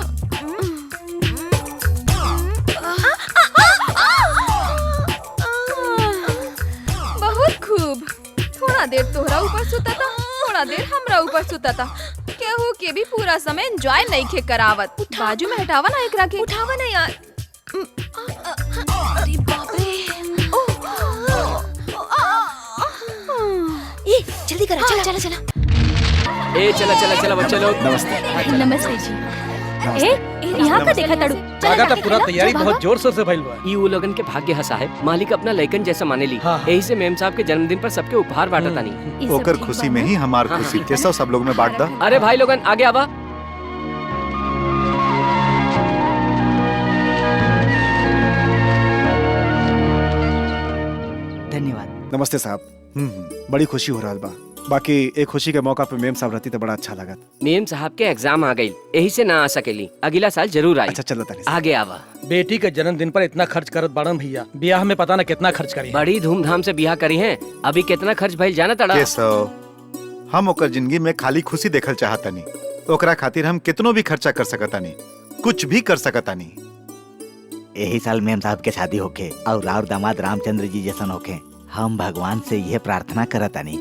बहुत खूब। थोड़ा देर तोहरा ऊपर सुता था, थोड़ा देर हमरा ऊपर सुता था। केहू के भी पूरा समय एंजॉय नहीं खे करावत। बाजू में हटावा ना एकरा के। उठावा ना यार। अरे बाप रे। जल्दी करो, चला चला चला। ए चला बच्चे लोग। नमस्ते। नमस्ते जी। यहाँ का देखा तड़ू। जागा तो पूरा तैयारी बहुत जोर शोर से भइल बा। ई वो लोगन के भाग्य हसा है। मालिक अपना लइकन जैसा माने ली। हाँ। यही से मेम साहब के जन्मदिन पर सबके उपहार बांटा तानी। ओकर खुशी में ही हमार खुशी। कैसा सब लोग में बांट दा। अरे भाई लोगन आगे आवा। धन्यवाद। नमस्ते साहब। बड़ी खुशी हो रहा बा। बाकी एक खुशी के मौका पे मेम साहब रहती तो बड़ा अच्छा लागत। मेम साहब के एग्जाम आ गई, यही से ना आ सकेली। अगला साल जरूर आई। अच्छा चलो तानी। आगे आवा। बेटी के जन्मदिन पर इतना खर्च करत बाड़न भैया, ब्याह में पता न कितना खर्च करी। बड़ी धूमधाम से ब्याह करी है। अभी कितना खर्च भइल जाना तड़ा। हम ओकर जिंदगी में खाली खुशी देखल चाहतानी। ओकरा खातिर हम कितनो भी खर्चा कर सकतानी, कुछ भी कर सकतानी। यही साल मेम साहब के शादी होके और राउर दामाद रामचंद्र जी जैसन होके हम भगवान से यह प्रार्थना करतानी।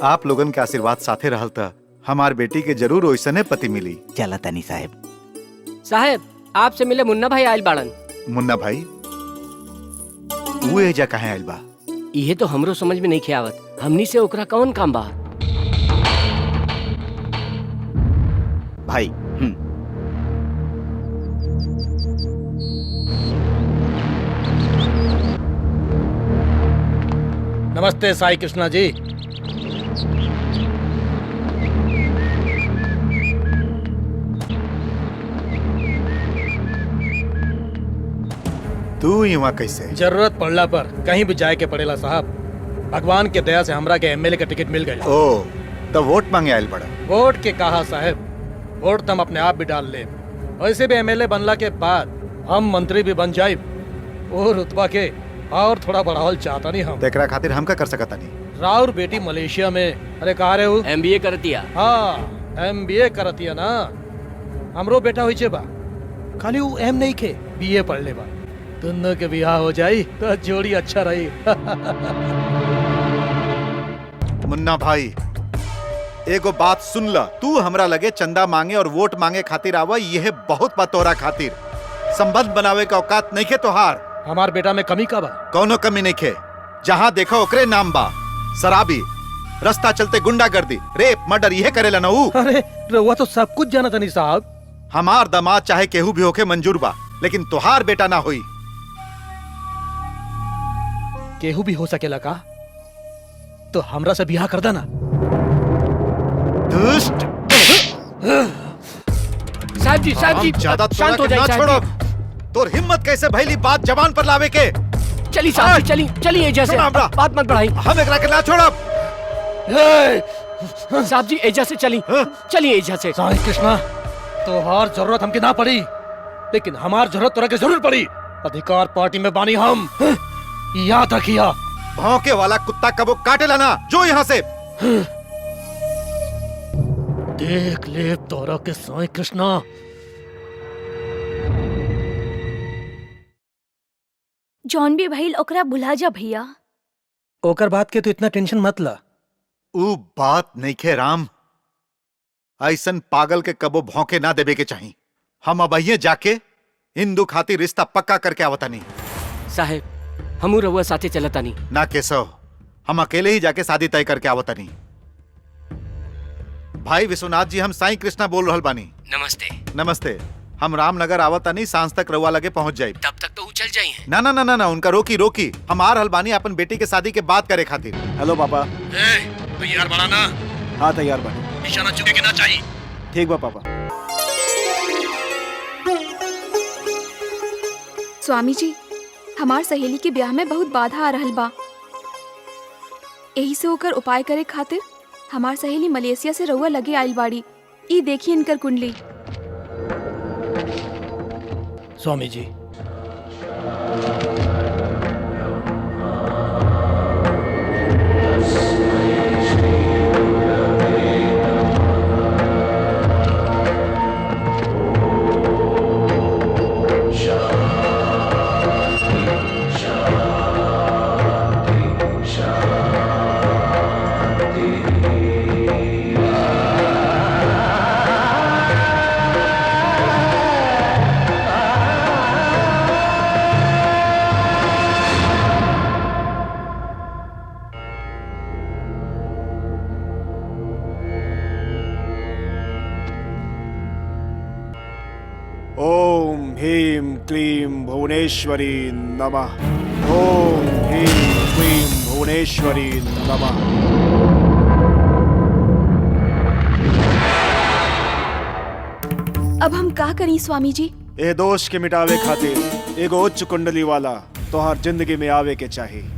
आप लोगन के आशीर्वाद साथे रहल त हमार बेटी के जरूर ओइसने पति मिली। चला तनी साहब। साहब आपसे मिले मुन्ना भाई आयल बाड़न। मुन्ना भाई वो एजा कहाँ आयल बा? ये तो हमरो समझ में नहीं खे आवत। हमनी से ओकरा कौन काम बा? भाई नमस्ते साई कृष्णा जी। तू यहाँ कैसे? जरूरत पड़ला पर कहीं भी जाए के पड़ेला साहब। भगवान के दया से हमरा के एमएलए का टिकट मिल गया। ओ तो वोट मांगे आयल बड़ा। वोट के कहा साहब, वोट तो हम अपने आप भी डाल ले। वैसे भी एमएलए बनला के बाद हम मंत्री भी बन जाए। वो रुतबा के और थोड़ा बढ़ावल चाहता नहीं हम। तेकरा खातिर हम का कर सकता नहीं। राउर बेटी मलेशिया में, अरे कहा रहे हो? MBA करतिया। हाँ MBA करतिया ना। हमरो बेटा हुई छे बा, खाली वो एम नहीं के BA पढ़ ले बा। दोनों के बियाह हो जाई तो जोड़ी अच्छा रही। मुन्ना भाई एगो बात सुन ला। तू हमरा लगे चंदा मांगे और वोट मांगे खातिर आवा, यह बहुत बा तोरा खातिर। संबंध बनावे का औकात नहीं खे तोहार। हमार बेटा में कमी का बा? कौनो कमी नहीं खे। जहाँ देखो ओकरे नाम बा। शराबी, रास्ता चलते गुंडागर्दी, रेप, मर्डर यह करेला ना ऊ। अरे रउआ तो सब कुछ जाना तनी साहब। हमार दामाद चाहे केहू भी होके मंजूर बा, लेकिन तोहार बेटा ना होई। केहू भी हो सकेला का? तो हमरा से बियाह कर देना। दुष्ट। साहब जी ज्यादा शांत हो जाइए ना साहब छोड़ो। जी। तोर हिम्मत कैसे भइली बात जबान पर लावे के? चली साहब जी, चली एजा से। छोड़ हमरा। बात मत बढ़ाई। हम एकरा के ना छोड़ब। साहब जी एजा से चली एजा से। साईं कृष्णा, तोहार जरूरत हमके ना पड़ी, लेकिन हमार जरूरत तोरा के जरूर पड़ी। अधिकार पार्टी में बानी हम, याद रखिया। भौंके वाला कुत्ता कबो काटेला ना। जो यहाँ से। देख ले तोरा के साईं कृष्णा, जॉन भी भइल ओकरा भुला जा भैया। ओकर बात के तू इतना टेंशन मत ला। ऊ बात नहीं खे राम, ऐसन पागल के कबो भौंके ना देवे के चाहिए। हम अब जाके हिंदू खातिर रिश्ता पक्का करके आवतानी। साहेब हमू रउआ साथे चलतानी। ना केशव, हम अकेले ही जाके शादी तय करके आवतानी। भाई विश्वनाथ जी, हम साईं कृष्णा बोल रहल बानी। नमस्ते। नमस्ते। हम रामनगर आवतानी, सांझ तक रउआ लगे पहुंच जाए। तब तक तो चल जाई हैं। ना ना ना ना ना, उनका रोकी रोकी। हम आ रहल बानी अपन बेटी के शादी के बात करे खातिर। हेलो पापा। तैयार बना ना? हाँ तैयार बनी। निशाना चुके के ना चाहिए। ठीक बा पापा। स्वामी जी, हमार सहेली के ब्याह में बहुत बाधा आ रहल बा। यही से होकर उपाय करे खातिर हमार सहेली मलेशिया से रउआ लगे आइल बाड़ी। ई देखी इनकर कुंडली। स्वामी जी, ओम ह्रीं क्लीं भुवनेश्वरी नमः। ओम ह्रीं क्लीं भुवनेश्वरी नमः। अब हम का करी स्वामी जी? ए दोष के मिटावे खातिर एगो उच्च कुंडली वाला तोहर जिंदगी में आवे के चाहिए।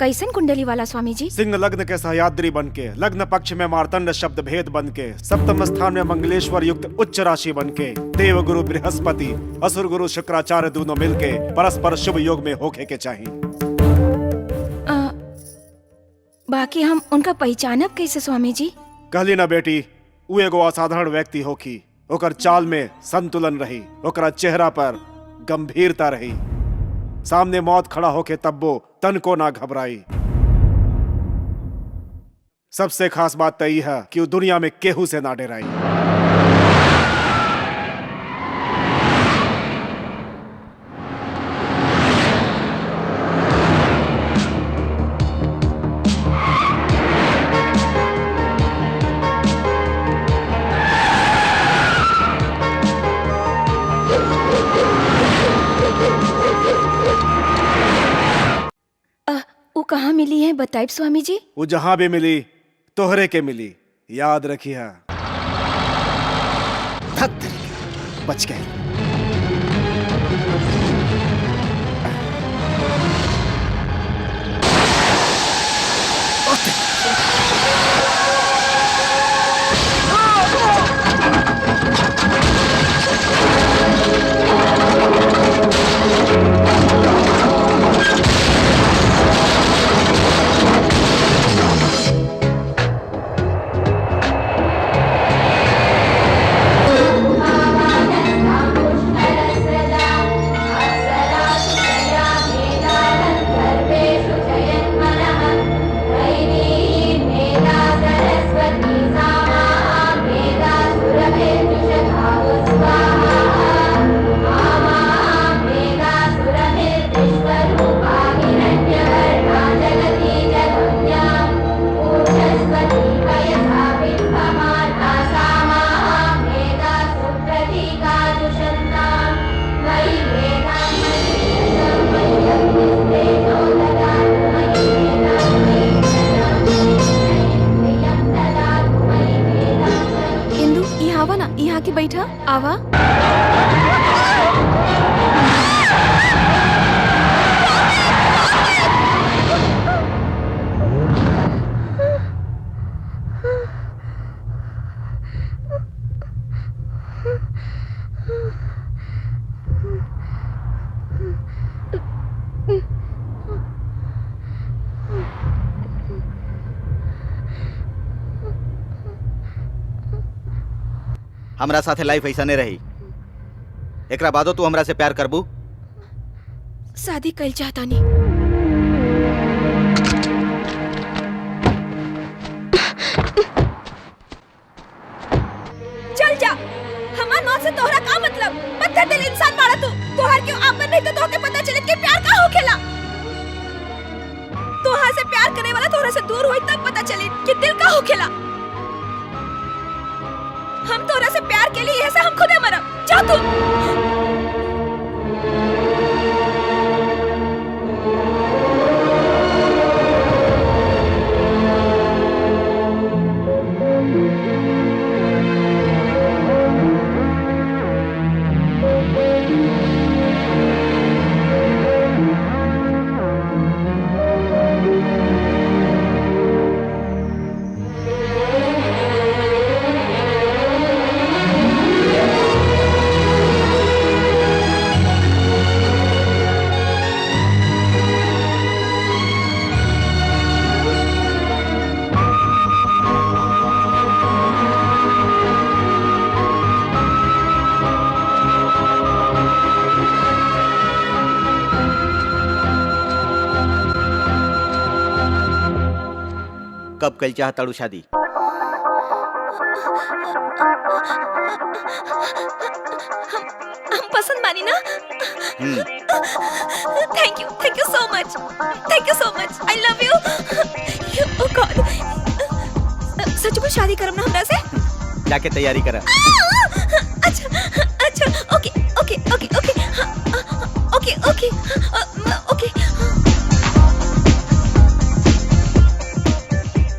कैसन कुंडली वाला स्वामी जी? सिंह लग्न के सहयाद्री बनके, लग्न पक्ष में मार्तंड शब्द भेद बनके, सप्तम स्थान में मंगलेश्वर युक्त उच्च राशि बनके, देव गुरु बृहस्पति असुर गुरु शुक्राचार्य दोनों मिलके परस्पर शुभ योग में होके के चाहिए। बाकी हम उनका पहचानब कैसे स्वामी जी? कहली ना बेटी, उ एगो असाधारण व्यक्ति होखी। ओकर चाल में संतुलन रही, ओकरा चेहरा पर गंभीरता रही। सामने मौत खड़ा होके तब्बो तन को ना घबराई। सबसे खास बात तय है कि वो दुनिया में केहू से ना डराई। वो कहाँ मिली है बताइब स्वामी जी? वो जहां भी मिली तोहरे के मिली, याद रखिए। बच गए। बैठा आवा। हमरा साथे लाइफ ऐसा नहीं रही। एकरा बादो तू हमरा से प्यार करबू? शादी कल चाहता नहीं। चल जा, हमार मौत से तोहरा का मतलब? पत्थर दिल इंसान मारा तू। तोहार क्यों आपन नहीं तो तोहके पता चले कि प्यार का होखेला। तोहार से प्यार करे वाला तोहरा से दूर होई तब पता चले कि दिल का होखेला। हम तोहरा से प्यार के लिए ऐसा हम खुदे मरब। जा तू। कब कल चाहताड़ू शादी? हम पसंद बानी ना। Thank you so much, I love you. ओह गॉड, सच में शादी करब ना हमरा से? जाके तैयारी करा। अच्छा, ओके।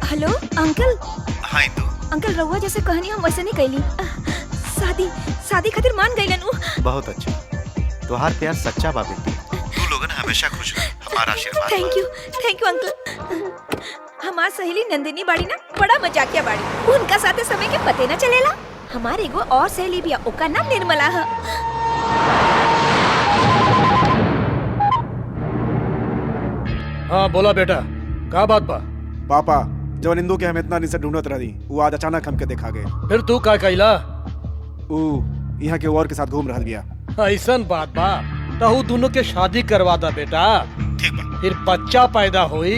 Hello uncle. हाँ इंदु, अंकल रहुआ जैसे कहानी हम वैसे नहीं कैली। शादी खातिर मान गईलन उ। बहुत अच्छा। तुम्हार प्यार सच्चा बा बेटी। तू लोगन हमेशा खुश रह, हमारा आशीर्वाद। Thank you uncle. हमार सहेली नंदिनी बाड़ी ना बड़ा मजाकिया बाड़ी। उनका साथे समय के पते ना चलेला। हमार एगो और सहेली भी है, ओका नाम निर्मला है। हाँ बोला बेटा, का बात बा? पापा जवन इंदू के हम इतना दिन से ढूंढत रही, वो आज अचानक हमके देखा गए। फिर तू का कैला? ऊ यहाँ के और के साथ घूम रहल बिया। ऐसन बात बा, तहु दोनों के शादी करवा दा बेटा। ठीक बा। फिर बच्चा पैदा होई,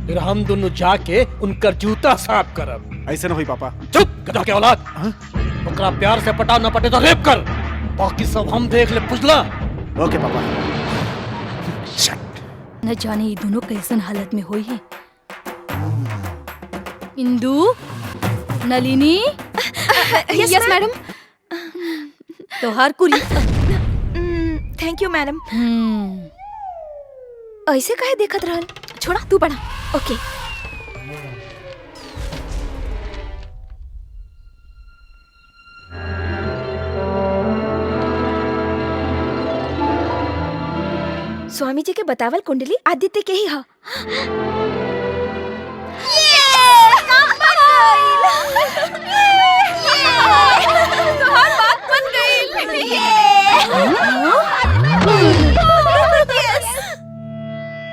फिर हम दोनों जाके उनकर जूता साफ करब। ऐसे न होई पापा। चुप गधा के औलाद। ओकरा प्यार से पटा न पटे तो रेप कर, बाकी सब हम देख ले, बुझला? ओके पापा। न जाने ये दोनों कैसन हालत में हुई है। इंदु, नलिनी। Yes madam. तोहार कुरी। Thank you madam. ऐसे काहे देखत रहल? छोड़ा, तू पढ़ा। ओके। स्वामी जी के बतावल कुंडली आदित्य के ही हा।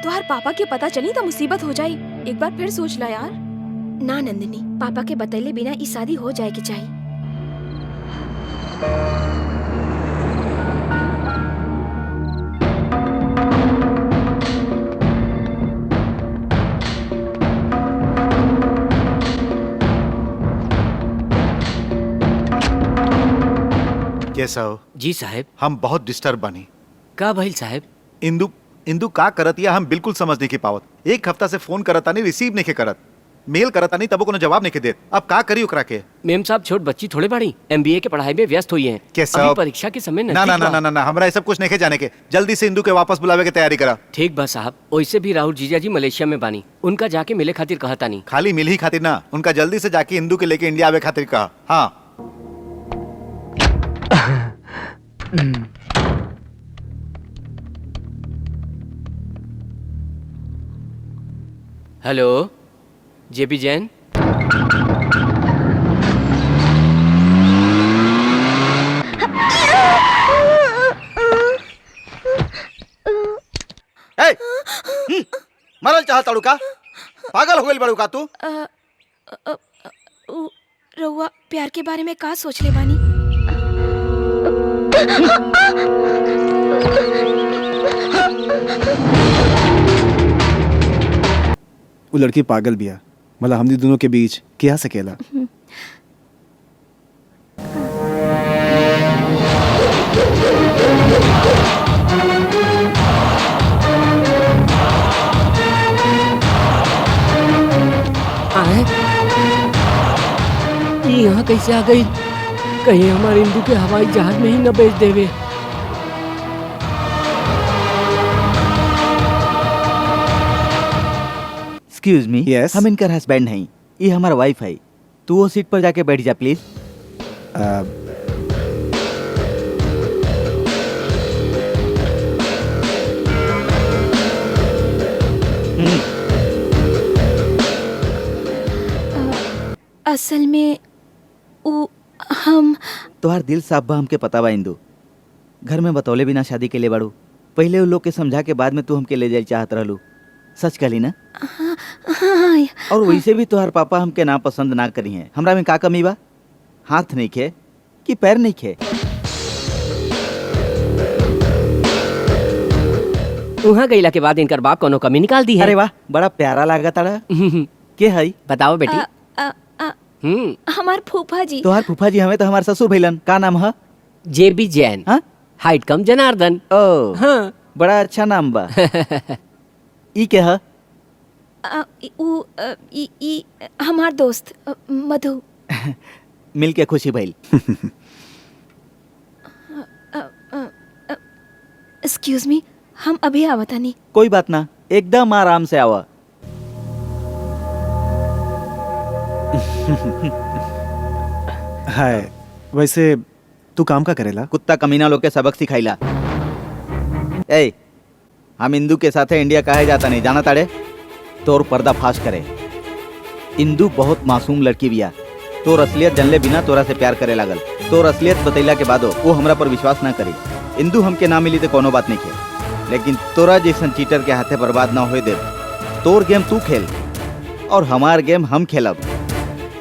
तुहार पापा के पता चली तो मुसीबत हो जाई। एक बार फिर सोच ला यार। ना नंदिनी, पापा के बतैले बिना ई शादी हो जाए के चाहिए। कैसा हो? जी साहब। हम बहुत डिस्टर्ब बनी। का भइल साहब? इंदु का करत या हम बिल्कुल समझ नहीं के पावत। एक हफ्ता से फोन करता नहीं, रिसीव नहीं के करत, मेल करता नहीं, तब को जवाब नहीं के देत। अब का करी ओकरा के? मेम साहब छोट बच्ची थोड़े बड़ी MBA के पढ़ाई में व्यस्त हुई हैं। कैसा? अभी परीक्षा के समय ना नजदीक ना ना बा। ना ना हमरा ये सब कुछ नहीं के जाने के। जल्दी से इंदु के वापस बुलावे के तैयारी करा। ठीक बा साहब। वैसे भी राहुल जीजा जी मलेशिया में बानी, उनका जाके मिले खातिर कहता नहीं। खाली मिल ही खातिर ना, उनका जल्दी से जाके इंदु के लेके इंडिया आवे खातिर कहा। हाँ हेलो JB जैन। मरल चाहताड़ू का? पागल हो गई बड़ू का तू? रउआ प्यार के बारे में का सोच ले बानी? वो लड़की पागल बिया, मतलब हमनी दोनों के बीच क्या सकेला। ये यहाँ कैसे आ गई? कहीं हमारे इंदू के हवाई जहाज में ही न बेच देवे। Excuse me, Yes? हम इनकर हस्बैंड हैं, ये हमारा वाइफ है। तू वो सीट पर जाके बैठ जा प्लीज। असल में हम तोहार दिल साफ बा, हमके पता बा इंदू। घर में बतौले बिना शादी के लिए बाड़ू। पहले वो लोग के समझा के बाद में तू हमके ले जाए चाहत रहलू। सच कहली ना? हाँ, और वैसे भी तोहार पापा हमके ना पसंद ना करी हैं। हमरा में का कमी बा? हाथ नहीं खे कि पैर नहीं खे? वहाँ गईला के बाद इनकर बाप कोनो कमी निकाल दी है। अरे वाह, बड़ा प्यारा लागा ताड़ा। के हई? बताओ बेटी। हमार फूफा जी। तोहार फूफा जी हमें तो हमार ससुर भइलन। का नाम है? JB जैन। हाँ? हाइट कम जनार्दन। ओ हाँ। बड़ा अच्छा नाम बा। ई के है? हमार दोस्त मधु। मिल के खुशी भइल। एक्सक्यूज मी, हम अभी आवता नहीं। कोई बात ना, एकदम आराम से आवा। हाय, वैसे तू काम का करेला? कुत्ता कमीना लोग के सबक सिखाइला। ए, हम इंदू के साथे इंडिया काहे जाता नहीं जाना ताड़े? तोर पर्दा फाश करे। इंदू बहुत मासूम लड़की बिया। तोर असलियत जानले बिना तोरा से प्यार करे लागल। तोर असलियत बतैला के बादो वो हमरा पर विश्वास ना करी। इंदू हमके ना मिली तो कोनो बात नहीं खे, लेकिन तोरा जैसन चीटर के हाथे बर्बाद ना होए दे। तोर गेम तू खेल और हमार गेम हम खेलब।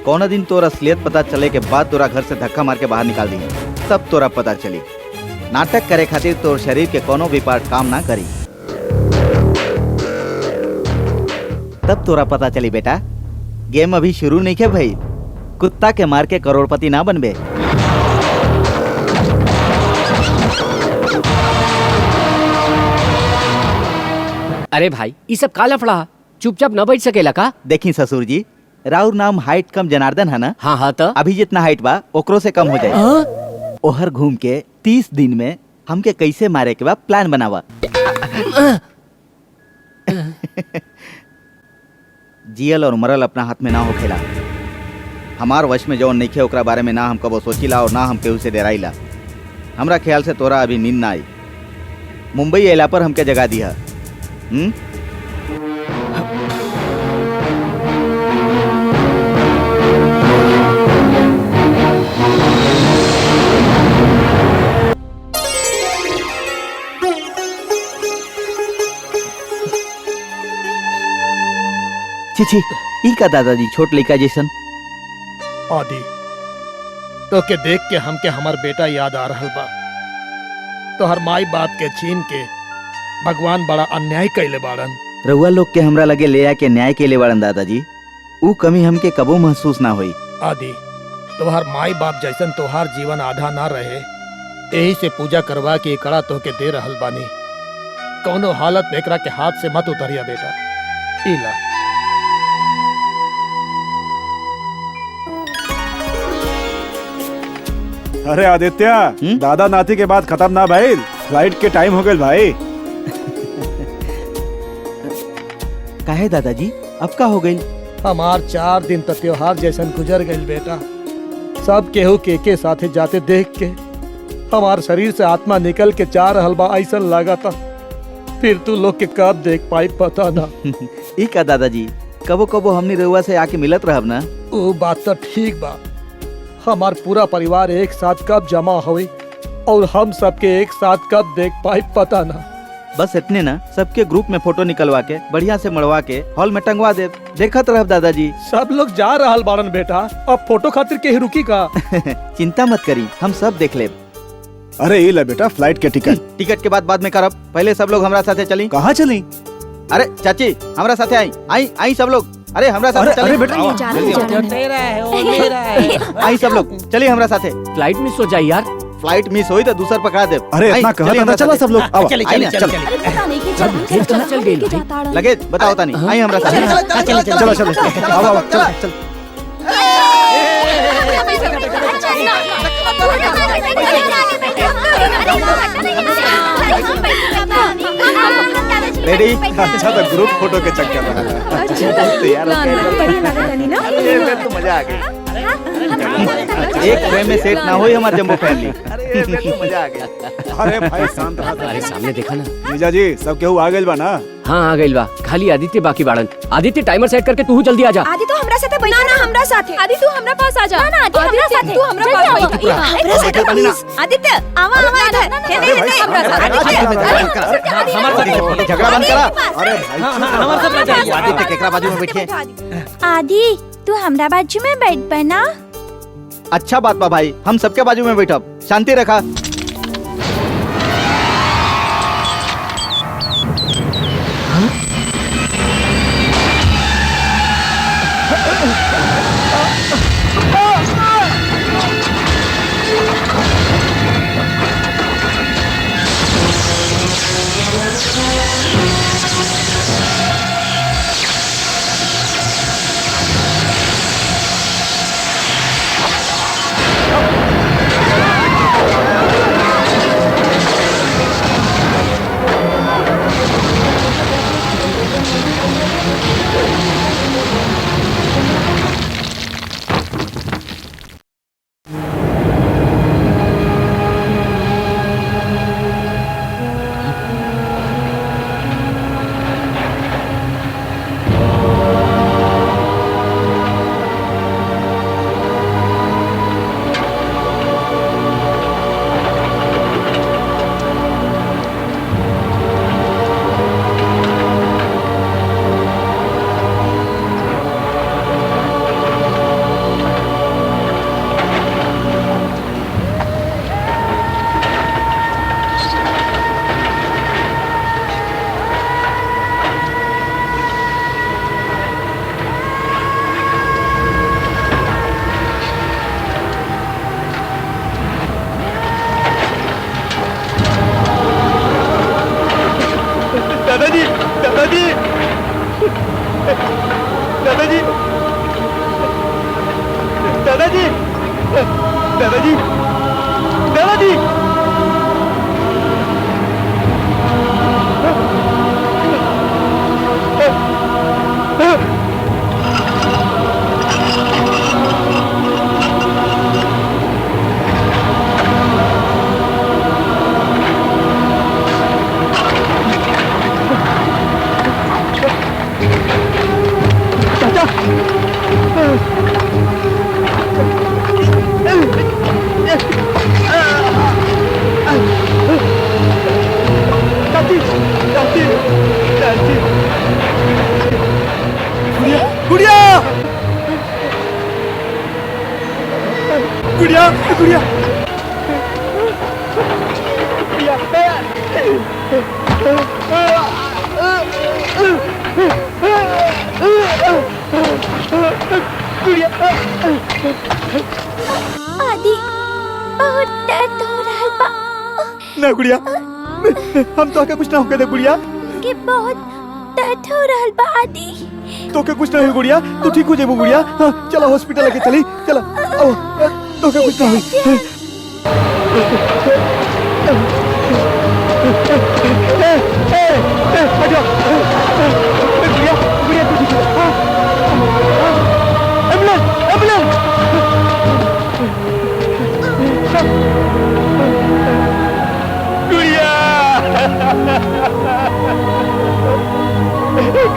कौन दिन तोर असलियत पता चले के बाद तोरा घर से धक्का मार के बाहर निकाल दिए, तब तोरा पता चली। नाटक करे खातिर तोर शरीर के कोनो भी पार्ट काम ना करी, तब तोरा पता चली बेटा। गेम अभी शुरू नहीं है भाई। कुत्ता के मार के करोड़पति ना बनबे। अरे भाई, ये सब का लफड़ा? चुपचाप न बैठ सकेला का? देखी ससुर जी, राउर नाम हाइट कम जनार्दन है ना? हाँ हाँ तो अभी जितना हाइट बा ओकरो से कम हो जाए। ओहर घूम के 30 दिन में हमके कैसे मारे के बाद प्लान बनावा। जियल और मरल अपना हाथ में ना हो खेला। हमार वश में जौन नहीं खे ओकरा बारे में ना हम कबो सोचिला और ना हम केहू से डराइला। हमरा ख्याल से तोरा अभी नींद ना आई। मुंबई अला पर हमके जगा दिया। छी ई का दादाजी छोट लड़का जैसन। आदि तो के देख के हमके हमार बेटा याद आ रहल बा। तो हर माई बाप के छीन के भगवान बड़ा अन्याय कैले बाड़न। रउआ लोग के हमरा लगे ले आके न्याय के लिए बाड़न दादाजी। ऊ कमी हमके कबो महसूस ना हुई। आदि तोहार माई बाप जैसन तोहार जीवन आधा ना रहे, यही से पूजा करवा के कड़ा तोहके दे रहल बानी। कौनो हालत में एकरा के हाथ से मत उतरिया बेटा। इला अरे आदित्य, दादा नाती के बाद खत्म ना भाई, फ्लाइट के टाइम हो गए भाई। काहे दादाजी, अब का हो गई? हमार 4 दिन तक त्योहार जैसन गुजर गई बेटा। सब केहू के साथे जाते देख के हमार शरीर से आत्मा निकल के जा रहल बा ऐसा लगा था। फिर तू लोग के कब देख पाई पता ना। ई का दादाजी, कबो कबो हमनी रउआ से आके मिलत रहब ना। वो बात तो ठीक बा। हमार पूरा परिवार एक साथ कब जमा हुई और हम सबके एक साथ कब देख पाई पता ना। बस इतने ना, सबके ग्रुप में फोटो निकलवा के बढ़िया से मड़वा के हॉल में टंगवा दे। देखत रहब दादाजी। सब लोग जा रहल बाड़न बेटा, अब फोटो खातिर के ही रुकी का। चिंता मत करी, हम सब देख लेब। अरे ये ले बेटा फ्लाइट के टिकट। टिकट के बाद में करब, पहले सब लोग हमरा साथे चली। कहाँ चली? अरे चाची हमरा साथे आई सब लोग। अरे हमरा साथे चली। अरे बेटा आई सब लोग चली हमरा साथे। फ्लाइट मिस हो जाए यार। फ्लाइट मिस होई तो दूसर पकड़ा दे। अरे इतना कहता था, चला सब लोग आओ। अरे पता नहीं कि चल गई लगे बताओ तानी। आई हमरा साथे। चलो चलो आओ आओ चल चल। रेडी? अच्छा तो ग्रुप फोटो के चक्कर में है। अरे फिर तो मजा आ गई। एक फ्रेम में सेट ना हुई हमारे जम्बो फैमिली। अरे फिर तो मजा आ गया। अरे भाई शांत रहा। अरे सामने देखा ना। जीजा जी सब केहू आ गइल बा ना? हाँ आ गइल बा, खाली आदित्य बाकी बाड़न। आदित्य टाइमर सेट करके तू जल्दी आ जा। आदि तो हमरा साथे बैठ ना हमरा साथे। आदि तू हमरा पास आ जा। ना आदि हमरा साथे। तू हमरा पास बैठ। हमरा साथे प्लीज। आदित्य आवा आवा इधर। अरे भाई हमरा साथे। झगड़ा बंद करा। अरे भाई आदित्य केकरा बाजू में बैठे। आदि तू हमरा बाजू में बैठ बना। अच्छा बात बा भाई, हम सबके बाजू में बैठब। शांति रखा। दादाजी दादाजी दादाजी दादाजी दादाजी दादाजी गुड़िया गुड़िया गुड़िया आदि बहुत दर्द हो रहा बा। ना गुड़िया हम तो कुछ ना होके दे गुड़िया कि बहुत दर्द हो रहा बा आदि। तो के कुछ ना हो गुड़िया तू ठीक हो जाबू गुड़िया। हाँ, चलो हॉस्पिटल लेके चली चलो आओ तो के कुछ ना हो। गुड़िया गुड़िया तू ठीक है। एम्बुलेंस एम्बुलेंस गुड़िया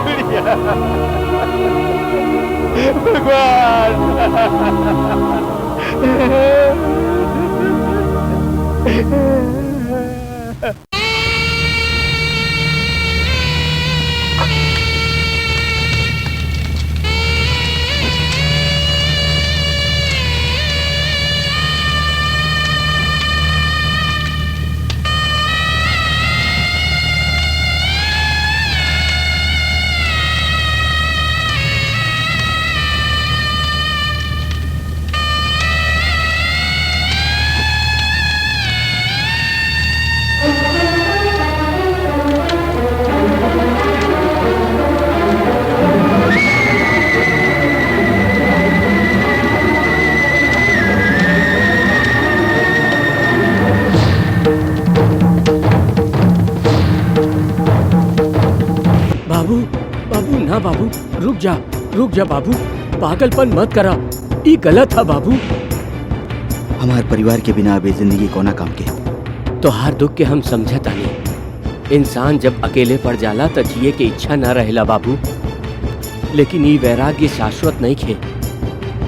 गुड़िया भगवान बाबू, रुक जा बाबू, पागलपन मत करा, ये गलत है बाबू। हमारे परिवार के बिना अबे जिंदगी कोना काम के। तो हर दुख के हम समझता नहीं। इंसान जब अकेले पड़ जाला तो जिए के इच्छा न रहेला बाबू, लेकिन ये वैराग्य शाश्वत नहीं खे।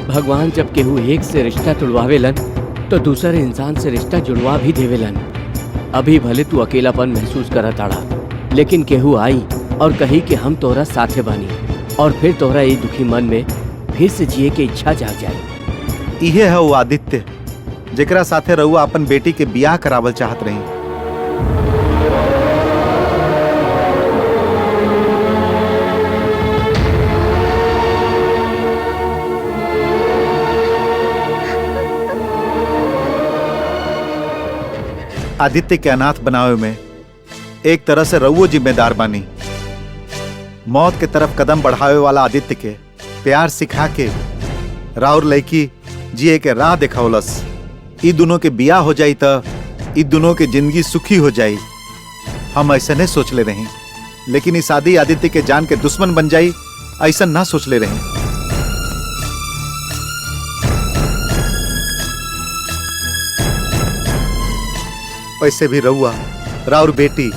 भगवान जब केहू एक से रिश्ता तुड़वावेलन तो दूसरे इंसान से रिश्ता जुड़वा भी देवेलन। अभी भले तू अकेलापन महसूस करत आड़ा, लेकिन केहू आई और कही कि हम तोहरा साथे बानी, और फिर तोहरा ये दुखी मन में फिर से जिए के इच्छा जाग जाए। इहे है वो आदित्य जेकरा साथे रहुआ अपन बेटी के बियाह करावल चाहत रही। आदित्य के अनाथ बनावे में एक तरह से रउओ जिम्मेदार बानी। मौत के तरफ कदम बढ़ावे वाला आदित्य के प्यार सिखा के राउर लड़की जिए के राह दिखावलस। ई दोनों के बियाह हो जाई त ई दोनों के जिंदगी सुखी हो जाई। हम ऐसा नहीं सोच ले रही, लेकिन इस शादी आदित्य के जान के दुश्मन बन जाई ऐसा ना सोच ले रही। वैसे भी रउआ, राउर बेटी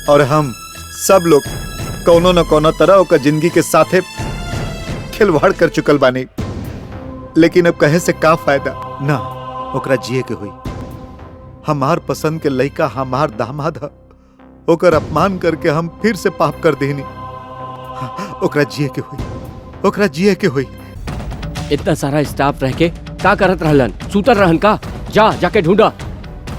और हम सब लोग कोनो न कोनो तरह ओकर जिंदगी के साथे खिलवाड़ कर चुकल बानी, लेकिन अब कहे से का फायदा ना। ओकरा जिए के हुई। हमार पसंद के लड़का हमार दामाद है, ओकर अपमान करके हम फिर से पाप कर देनी। ओकरा जिए के हुई, ओकरा जिए के हुई। इतना सारा स्टाफ रह के का करत रहलन? सूतर रहन का? जाके ढूंढा।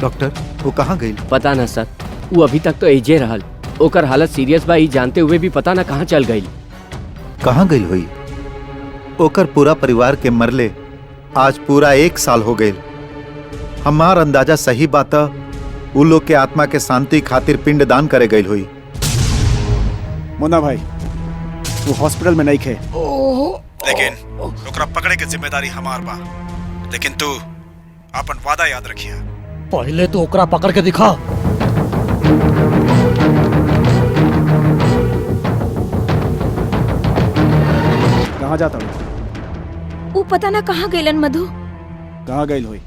डॉक्टर वो कहाँ गई? पता ना सर, वो अभी तक तो एजे रहल। ओकर हालत सीरियस बा, ई जानते हुए भी पता ना कहाँ चल गई। कहाँ गई हुई? ओकर पूरा परिवार के मरले आज पूरा 1 साल हो गए। हमार अंदाजा सही बात उ लोग के आत्मा के शांति खातिर पिंडदान करे गई हुई। मुन्ना भाई वो हॉस्पिटल में नहीं खे, लेकिन ओकरा पकड़े के जिम्मेदारी हमार बा। लेकिन तू अपन वादा याद रखिया। पहले तो ओकरा पकड़ के दिखा। कहाँ जाता हूँ? वो पता ना कहाँ गइलन मधु। कहाँ गई हुई?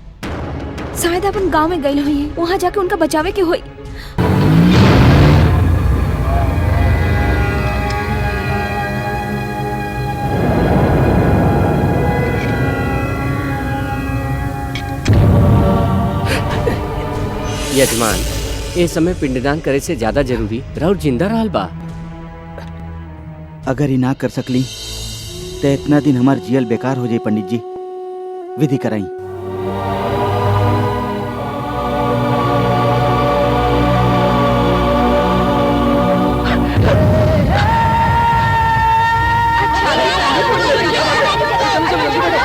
शायद अपन गांव में गइल हुई, वहाँ जाके उनका बचावे के हुई। यजमान, ये समय पिंडदान करे से ज्यादा जरूरी राउर जिंदा रहल बा। अगर ही ना कर सकली तो इतना दिन हमार जियल बेकार हो जाए। पंडित जी विधि कराई।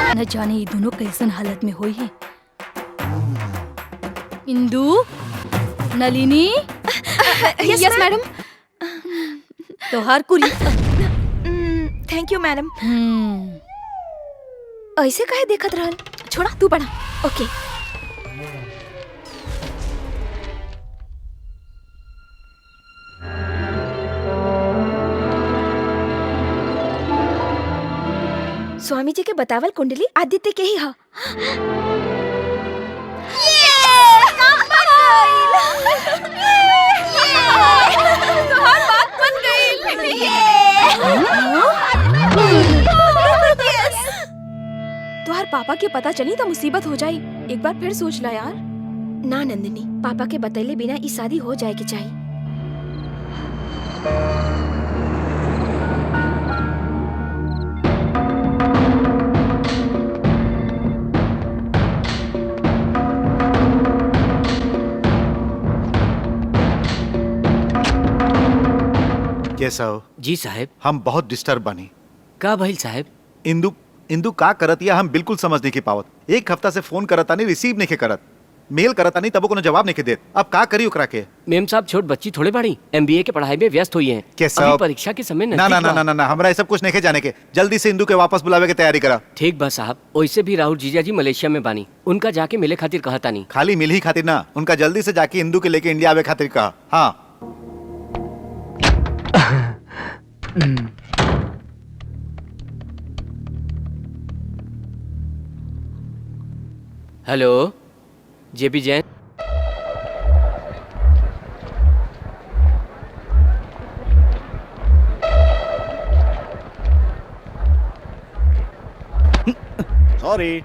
न जाने ये दोनों कैसन हालत में हुई है। इंदु, नलिनी। Yes madam. तोहार कुरी। Thank you madam. ऐसे काहे देखत रहल? छोड़ा, तू पढ़ा। ओके। स्वामी जी के बतावल कुंडली आदित्य के ही हा। तुहार पापा के पता चली तो मुसीबत हो जाई। एक बार फिर सोच ला यार। ना नंदिनी, पापा के बतैले बिना ई शादी हो जाए के चाहिए। कैसा हो? जी साहब। हम बहुत डिस्टर्ब बनी। का भइल साहब? इंदु का करत या हम बिल्कुल समझ नहीं के पावत। एक हफ्ता से फोन करता नहीं, रिसीव नहीं के करत, मेल करता नहीं, तब कोनो जवाब नहीं के देत। अब का करी ओकरा के? मेम साहब छोट बच्ची थोड़े बड़ी MBA के पढ़ाई में व्यस्त हुई हैं। कैसा? अभी परीक्षा के समय ना ना ना ना ना ना, हमरा ये सब कुछ नहीं के जाने के। जल्दी से इंदु के वापस बुलावे के तैयारी करा। ठीक बा साहब। वैसे भी राहुल जीजा जी मलेशिया में बानी, उनका जाके मिले खातिर कहता नहीं। खाली मिल ही खातिर ना, उनका जल्दी से जाके इंदु के लेके इंडिया आवे खातिर कहा। हाँ hello JP Jain. Sorry.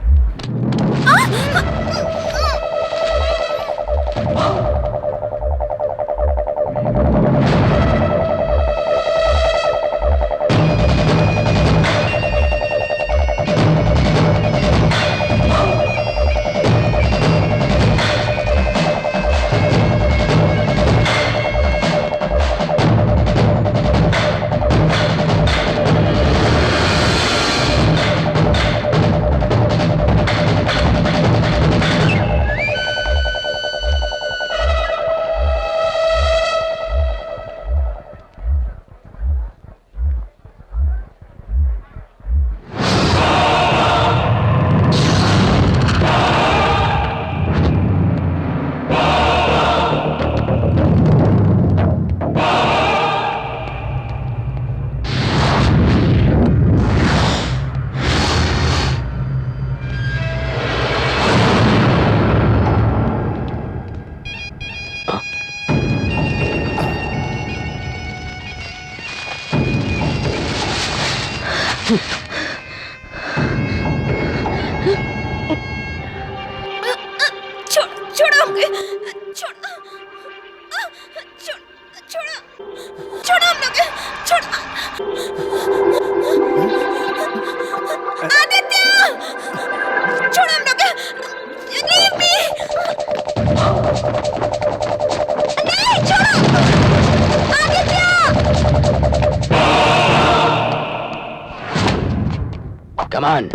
Come on.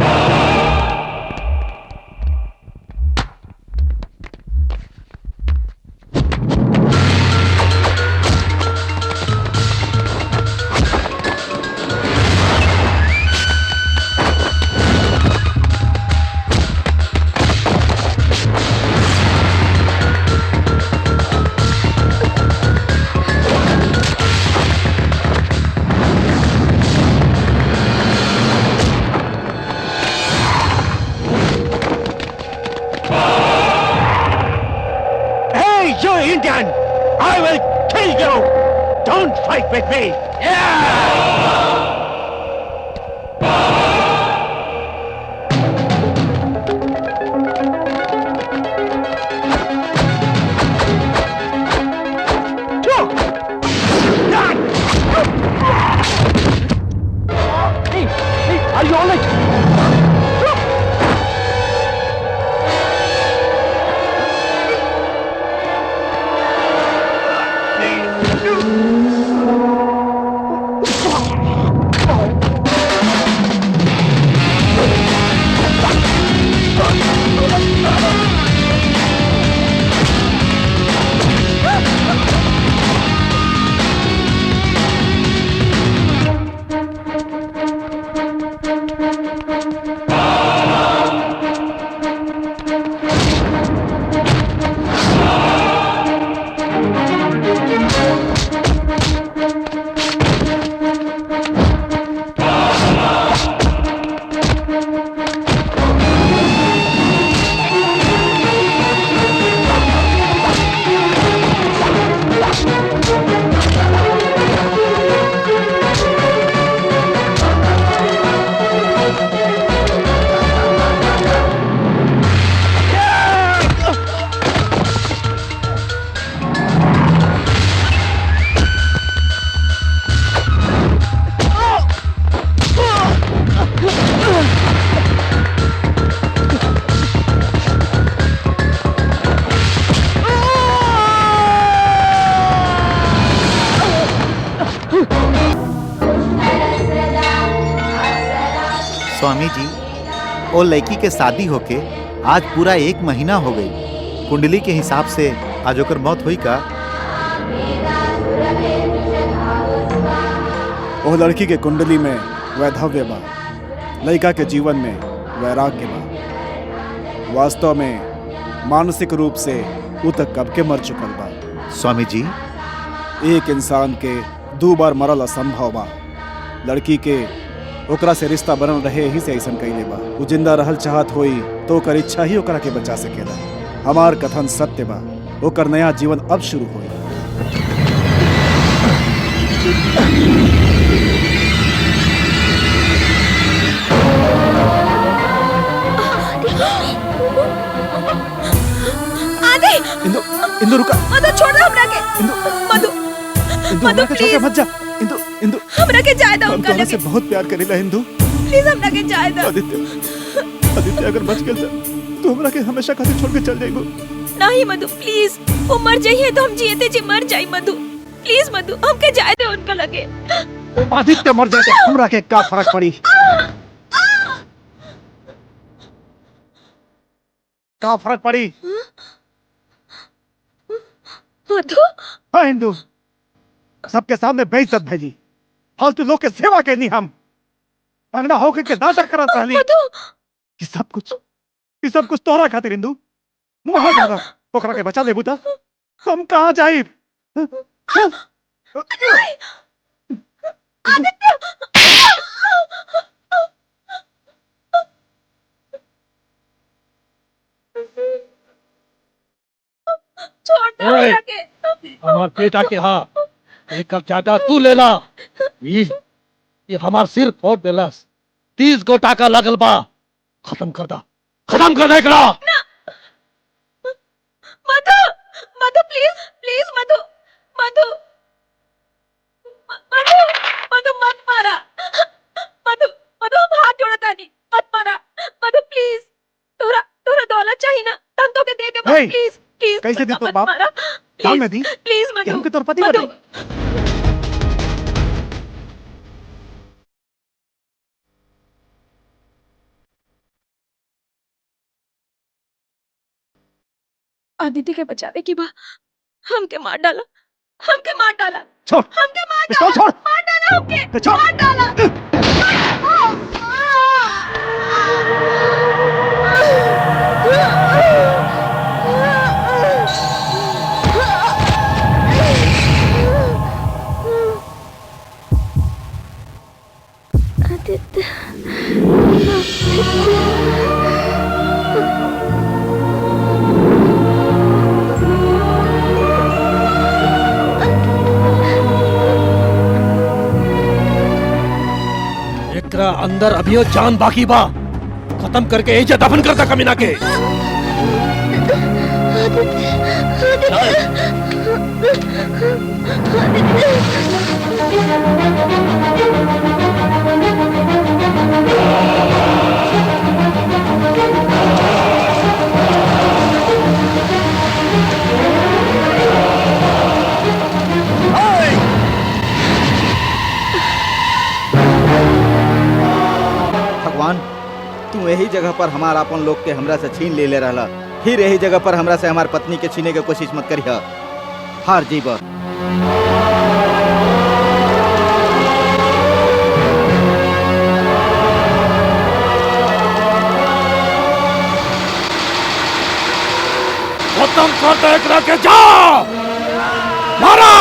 Indian! I will kill you! Don't fight with me! Hey, are you all right? Swami ji, वो लड़की के शादी होके आज पूरा 1 महीना हो गई। कुंडली के हिसाब से आज ओकर मौत हुई का? वो लड़की के कुंडली में वैधव्य बा, लड़का के जीवन में वैराग्य बा। वास्तव में मानसिक रूप से वो तक कब के मर चुकल बा। स्वामी जी, एक इंसान के 2 बार मरल असंभव बा। लड़की के ओकरा से रिश्ता बनल रहे ही से ऐसन कइले बा। वो जिंदा रहल चाहत होई तो ओकर इच्छा ही ओकरा के बचा सकेला। हमार कथन सत्य बा, ओकर नया जीवन अब शुरू होई। आदि इंदु, इंदु रुका। मधु छोड़ दो हमरा के। इंदु, मधु इंदु हमरा के छोड़ के मत जा। इंदु, इंदु हमरा के जाए दो हम उनका तोहरा से लगे। बहुत प्यार करेला इंदु। प्लीज हमरा के जाए दो। आदित्य, आदित्य अगर बच गेल तो हमरा के हमेशा खातिर छोड़ के चल जाइबो। नहीं मधु प्लीज, वो मर जाइए तो हम जियते जी मर जाई। मधु प्लीज मधु हमके जाए दो उनका लगे। आदित्य मर जाए तो हमरा के का फर्क पड़ी? का फर्क पड़ी? मधु हाँ इंदु, सबके सामने बेइज्जत भेजी। फालतू लोग के सेवा करनी हम अंगना होके के नाटक करत रहली। ये सब कुछ तोहरा खातिर इंदु। मुहा दादा ओकरा के बचा लेबू त हम कहां जाई? छोड़ दो ओए, हमरा के। हमार बेटा के हाँ एक कप ज्यादा तू लेला। ये हमार सिर फोड़ देलस। 30 गो टाका लगल बा। खत्म कर दा, खत्म कर दे एकरा। मधु मधु प्लीज प्लीज मधु मधु मधु मधु मत मारा। मधु मधु हम हाथ जोड़ता नहीं, मत मारा। मधु प्लीज, तोरा तोरा दौलत चाहिए ना, तम तो के दे दे। हे, प्लीज प्लीज कैसे दी तो मत बाप? मारा। दाम में दी? प्लीज मधु, हमके तोर पति मधु। बताई। आदित्य के बचावे की बा, हमके मार डाला, हमके मार डाला, छोड़, हमके मार पिस्तौल डाला, छोड़। मार डाला हमके, छोड़। मार डाला। आदित्य एकरा अंदर अभियो जान बाकी बा। खत्म करके एजे दफन कर दा कमीना के। भगवान, तू यही जगह पर हमारा अपन लोग के हमरा से छीन ले रहला, फिर यही जगह पर हमरा से हमार पत्नी के छीने के कोशिश मत करिह। हार जीब। खत्म कर दे एकरा के, जा मारा।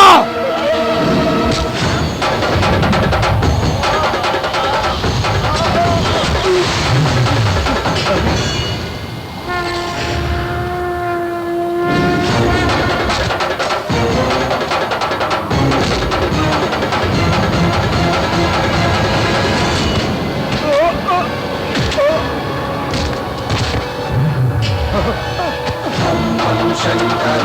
शंकर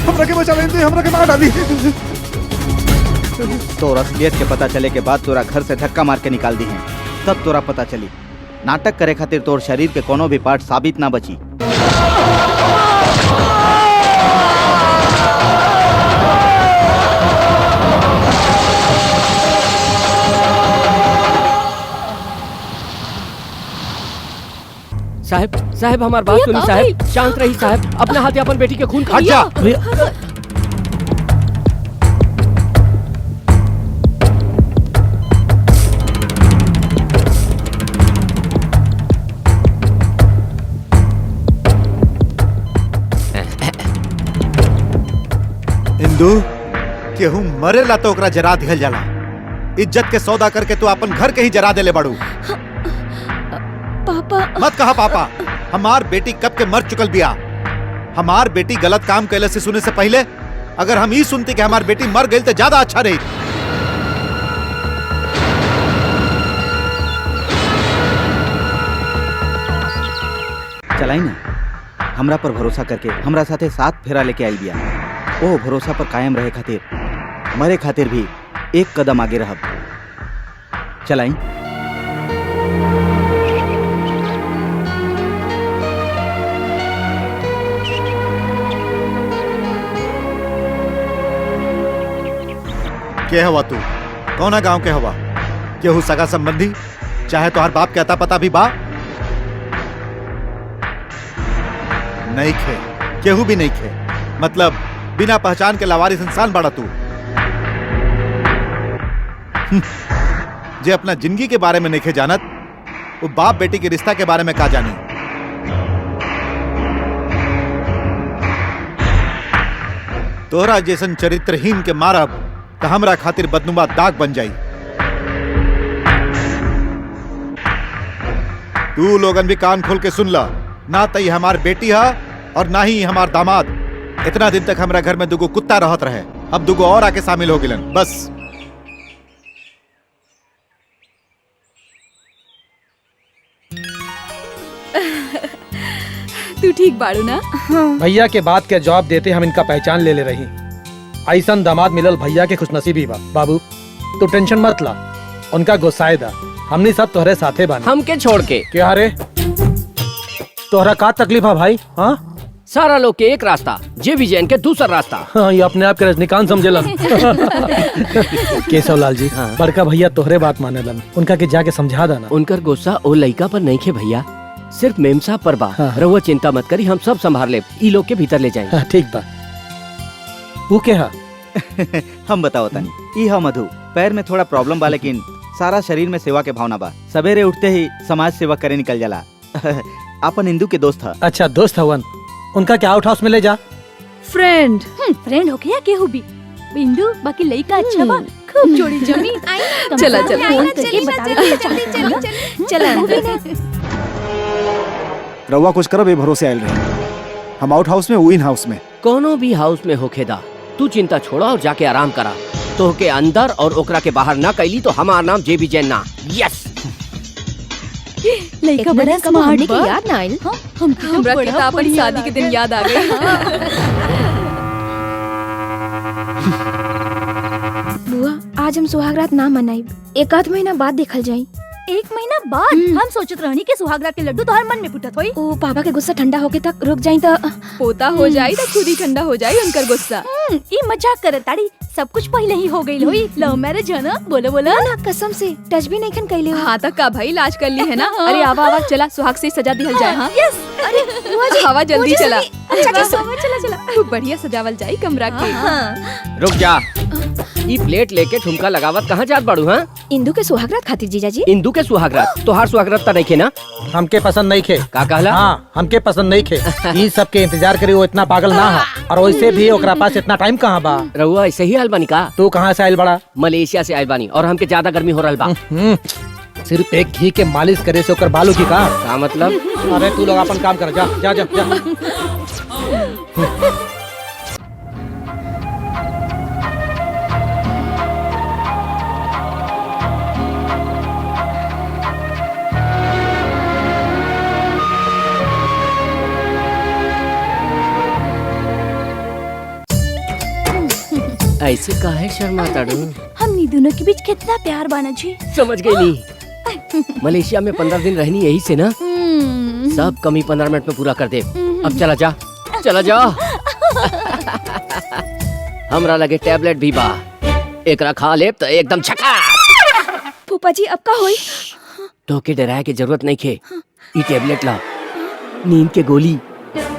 हमरा के बचा लेंगे, हमरा के मार डाली। तो असलियत के पता चले के बाद तोरा घर से धक्का मार के निकाल दी है, तब तोरा पता चली नाटक करे खातिर तोर शरीर के कोनो भी पार्ट साबित ना बची। साहब साहब हमार बात सुनी साहब, शांत रही साहब, अपना हाथ अपन बेटी के खून खा जा। इंदू केहू मरेला तो ओकरा जरा दिहल जाला, इज्जत के सौदा करके तू अपन घर के ही जरा देले बाड़ू। पापा मत कहा पापा, हमार बेटी कब के मर चुकल बिया। हमार बेटी गलत काम कैले से सुने से पहले अगर हम ई सुनती कि हमार बेटी मर गई तो ज्यादा अच्छा रही। चलाई ना, हमरा पर भरोसा करके हमरा साथे 7 फेरा लेके आई बिया। ओ भरोसा पर कायम रहे खातिर मरे खातिर भी एक कदम आगे रहब। चलाई। के हवा तू? कौना गांव के हवा? केहू सगा संबंधी? चाहे तोहर बाप के अता पता भी बा? नहीं खे, केहू भी नहीं खे। मतलब बिना पहचान के लावारिस इंसान बड़ा तू। जे अपना जिंदगी के बारे में नहीं खे जानत, वो बाप बेटी के रिश्ता के बारे में का जानी। तोहरा जैसन चरित्रहीन के मारब तो हमरा खातिर बदनुमा दाग बन जाई। तू लोगन भी कान खोल के सुन ला, ना तई हमार बेटी है और ना ही हमार दामाद। इतना दिन तक हमरा घर में दुगो कुत्ता रहत रहे, अब दुगो और आके शामिल हो गिलन। बस तू ठीक बाड़ू ना? भैया के बात के जवाब देते हम इनका पहचान ले रही। ऐसन दामाद मिलल भैया के खुशनसीबी बा। बाबू तू टेंशन मत ला, उनका गुस्साए दा, हमनी सब तोहरे साथे बानी। हमके छोड़ के क्या रे तोहरा का तकलीफ है भाई? हाँ सारा लोग के एक रास्ता, जे विजयन के दूसरा रास्ता। हाँ, ये अपने आप के रजनीकांत समझेलन। केशव लाल जी, हाँ। बड़का भैया तोहरे बात मानेलन, उनका के जाके समझा देना। उनकर गुस्सा ओ लइका पर नहीं खे भैया, सिर्फ मेम साहब पर बा। हाँ। रहुआ चिंता मत करी, हम सब संभाल ले। ई लोग के भीतर ले जाएंगे। हाँ, ठीक बा। वो के हा? हम बताओ तनी, ई हा मधु। पैर में थोड़ा प्रॉब्लम बा, लेकिन सारा शरीर में सेवा के भावना बा। सवेरे उठते ही समाज सेवा करे निकल जाला। अपन इंदू के दोस्त था। अच्छा दोस्त हवन, उनका क्या आउट हाउस में ले जा। फ्रेंड फ्रेंड होके या केहू भी बिंदु बाकी लइका अच्छा बा। खूब जोड़ी जमी चला चला फोन करके बता चला रउआ कुछ करो बेभरोसे आयल रहे। हम आउट हाउस में, वो इन हाउस में। कोनो भी हाउस में होखेदा, तू चिंता छोड़ा और जाके आराम करा। तो के अंदर और ओकरा के बाहर ना कैली तो हमार नाम जेबी जैन ना। यस लड़का बड़ा स्मार्ट के याद ना आइल। हमरा के तो अपन शादी के दिन याद आ गए। बुआ आज हम सुहागरात ना मनाई, एक आध महीना बाद देखल जाई। 1 महीना बाद हम सोचत रहनी कि सुहागरात के लड्डू तोहर मन में फुटत होई। ओ पापा के गुस्सा ठंडा होके तक रुक जाई त पोता हो जाई तो खुद ही ठंडा हो जाई उनकर गुस्सा। ई मजाक करत ताड़ी, सब कुछ पहले ही हो गई होई। लव मैरिज है ना? बोलो बोलो ना कसम से टच भी नहीं खन कैले हो। हाँ तक का भाई लाज कर ली है ना। अरे आवा आवा चला सुहाग से सजा दिहल जाए। हाँ यस। अरे बुआ जी हवा जल्दी बुआ जी, चला। अच्छा चला चला खूब बढ़िया सजावल जाई कमरा के। रुक जा, ई प्लेट लेके ठुमका लगावत कहाँ जात बाड़ू? हाँ इंदू के सुहागरात खातिर जीजा जी। इंदू के सुहागरात, तोहार सुहागरात त नइखे ना? हमके पसंद नहीं खे। का कहला? हाँ हमके पसंद नहीं खे। ई सब के इंतजार करी, वो इतना पागल ना है। और वैसे भी ओकरा पास इतना टाइम कहाँ बा। रहुआ ऐसे ही आयल बानी का? तू कहाँ से आयल बड़ा? मलेशिया से आयल बानी और हमके ज्यादा गर्मी हो रहल बा। सिर्फ एक घी के मालिश करे से ओकर बालू की का मतलब? अरे तू लोग अपन काम कर, जा जा जा, जा। ऐसे काहे शर्माताड़ू? हमनी दोनों के बीच कितना प्यार बाना जी। समझ गई नी। मलेशिया में 15 दिन रहनी यही से ना? सब कमी 15 मिनट में पूरा कर दे। अब चला जा, चला जा। हमरा लगे टैबलेट भी बा, एकरा खा ले तो एकदम झकास। फूफा जी अब का होई? तो के डराए के जरूरत नहीं खे। ई टैबलेट ला, नींद के गोली।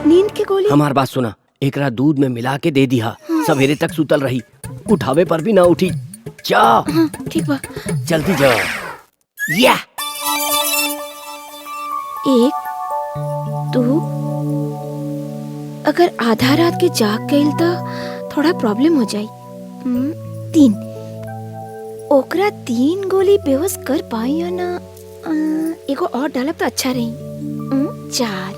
नींद के गोली? हमार बात सुना, एकरा दूध में मिला के दे दिया, सवेरे तक सुतल रही, उठावे पर भी ना उठी। जा ठीक बा। जल्दी जा। या 1 2 अगर आधा रात के जाग गइल त थोड़ा प्रॉब्लम हो जाई। 3 ओकरा 3 गोली बेहोश कर पाई या ना? एगो और डालब तो अच्छा रही। 4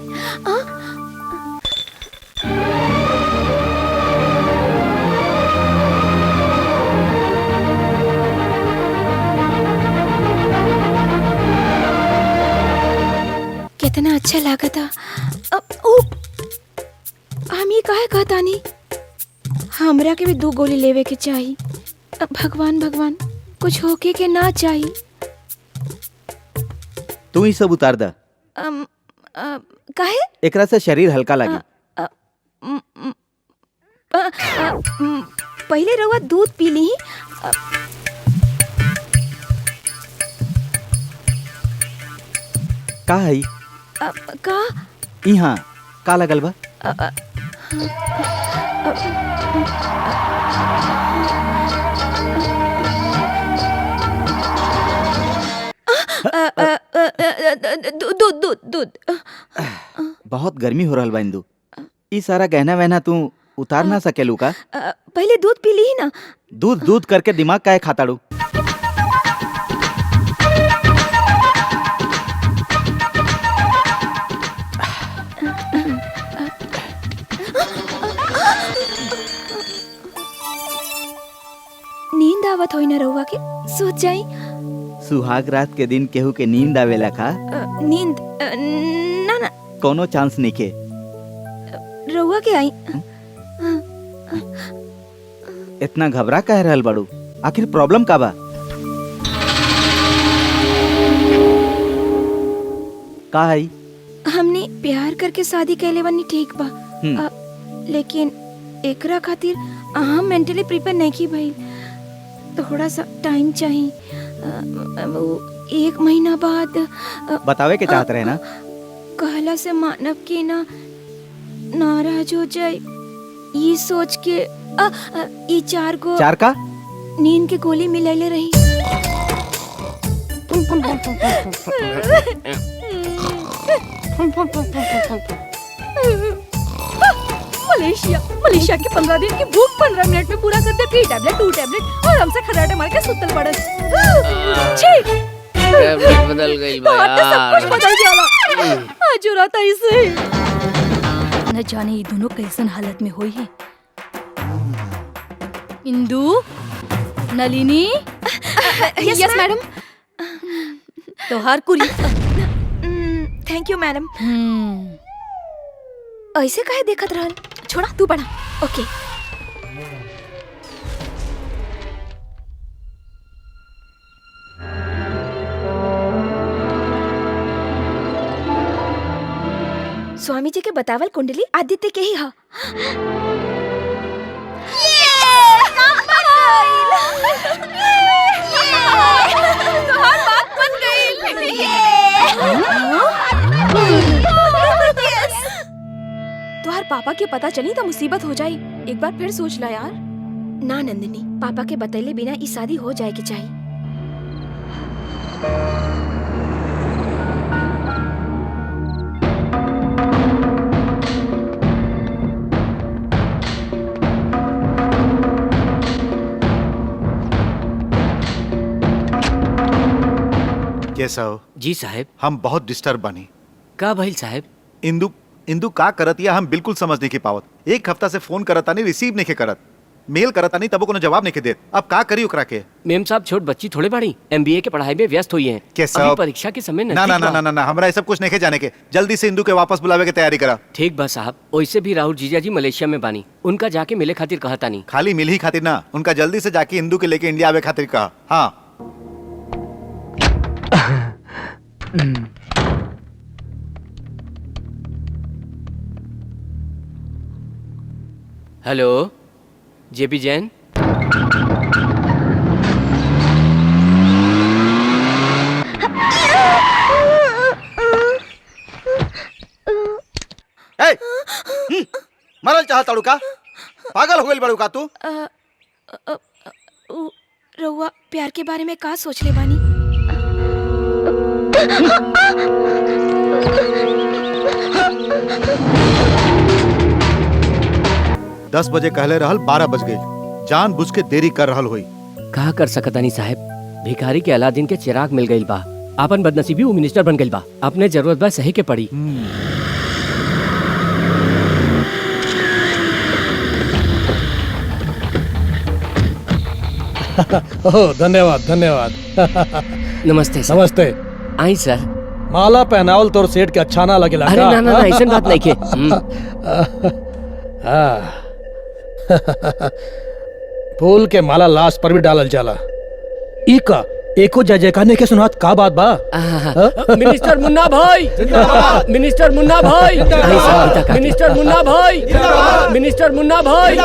कितना अच्छा लगा था। हम ये काहे कहतानी? हमरा के भी 2 गोली लेवे के चाहिए। भगवान भगवान कुछ होके के ना चाहिए। तू ही सब उतार दा, काहे? एकरा से शरीर हल्का लगी। पहले रउआ दूध पी ली। का है का यहाँ का लगल बा? दूध दूध दूध। बहुत गर्मी हो रहल बा इंदू। ई सारा गहना वहना तू उतार ना सकेलू का? पहले दूध पी ली ना। दूध दूध करके दिमाग काहे खाताड़ू? नींद आवत होई ना रउआ के? सोच जाई। सुहाग रात के दिन केहू के नींद आवेला का? नींद ना ना कोनो चांस नहीं के। रउआ के आई। इतना घबरा कह रहल बाड़ू, आखिर प्रॉब्लम का बा? का है? हमने प्यार करके शादी कैले बनी ठीक बा, लेकिन एकरा खातिर हम मेंटली प्रिपेयर नहीं की भाई। थोड़ा सा टाइम चाहिए। 1 महीना बाद बतावे के चाहत रहे ना? कहला से मानव के ना नाराज हो जाए, ये सोच के ये 4 को 4 का नींद के गोली मिलैले रही। मलेशिया मलेशिया के 15 दिन की भूख 15 मिनट में पूरा कर दे। 3 टैबलेट 2 टैबलेट और हमसे खर्राटे मार के सुतल पड़ल। छी टैबलेट बदल गई बा बात तो सब यार। कुछ बदल जाला। आज हो रात ऐसे न जाने ये दोनों कैसन हालत में हुई है। Indu, Nalini, yes madam. तोहार कुरी। Thank you madam. ऐसे काहे देखत रहल? छोड़ा तू पढ़ा। ओके। स्वामी जी के बतावल कुंडली आदित्य के ही हा। तुहार पापा के पता चली तो मुसीबत हो जाई। एक बार फिर सोच ला यार। ना नंदिनी, पापा के बतैले बिना ई शादी हो जाए के चाहिए। कैसा हो? जी साहब। हम बहुत डिस्टर्ब बनी। का भइल साहब? इंदु इंदु का करत या हम बिल्कुल समझ नहीं के पावत। एक हफ्ता से फोन करता नहीं, रिसीव नहीं के करत, मेल करता नहीं तब कोनो जवाब नहीं के देत। अब का करी ओकरा के? मेम साहब छोट बच्ची थोड़े बड़ी MBA के पढ़ाई में व्यस्त हुई हैं। कैसा? अभी परीक्षा के समय ना नजदीक ना ना बा। ना ना ना हमरा ये सब कुछ नहीं के जाने के। जल्दी से इंदु के वापस बुलावे के तैयारी करा। ठीक बा साहब। वैसे भी राहुल जीजा जी मलेशिया में बानी, उनका जाके मिले खातिर कहता नहीं। खाली मिल ही खातिर ना, उनका जल्दी से जाके इंदु के लेके इंडिया आवे खातिर कहा। हाँ हेलो JB जैन। मरल चाहत का? पागल हो गई बड़ू का तू? रउआ प्यार के बारे में का सोच ले बानी? 10 बजे कहले रहल 12 बज गई। जान बुझ के देरी कर रहल होई। कहा कर सकतानी साहब, भिखारी के अलादीन के चिराग मिल गई बा। आपन बदनसीबी वो मिनिस्टर बन गई बा। अपने जरूरत बा सही के पड़ी। ओह धन्यवाद धन्यवाद। नमस्ते सर। नमस्ते। आई सर। माला पहनावल तोर सेठ के अच्छा ना लगेला अरे का? ना ना ना ऐसा बात नहीं के। फूल के माला लाश पर भी डालल जाला। ई का एको जय जयकार ने के सुनात का बात बा? मिनिस्टर मुन्ना भाई, मिनिस्टर मुन्ना भाई, मिनिस्टर मुन्ना भाई, मिनिस्टर मुन्ना भाई,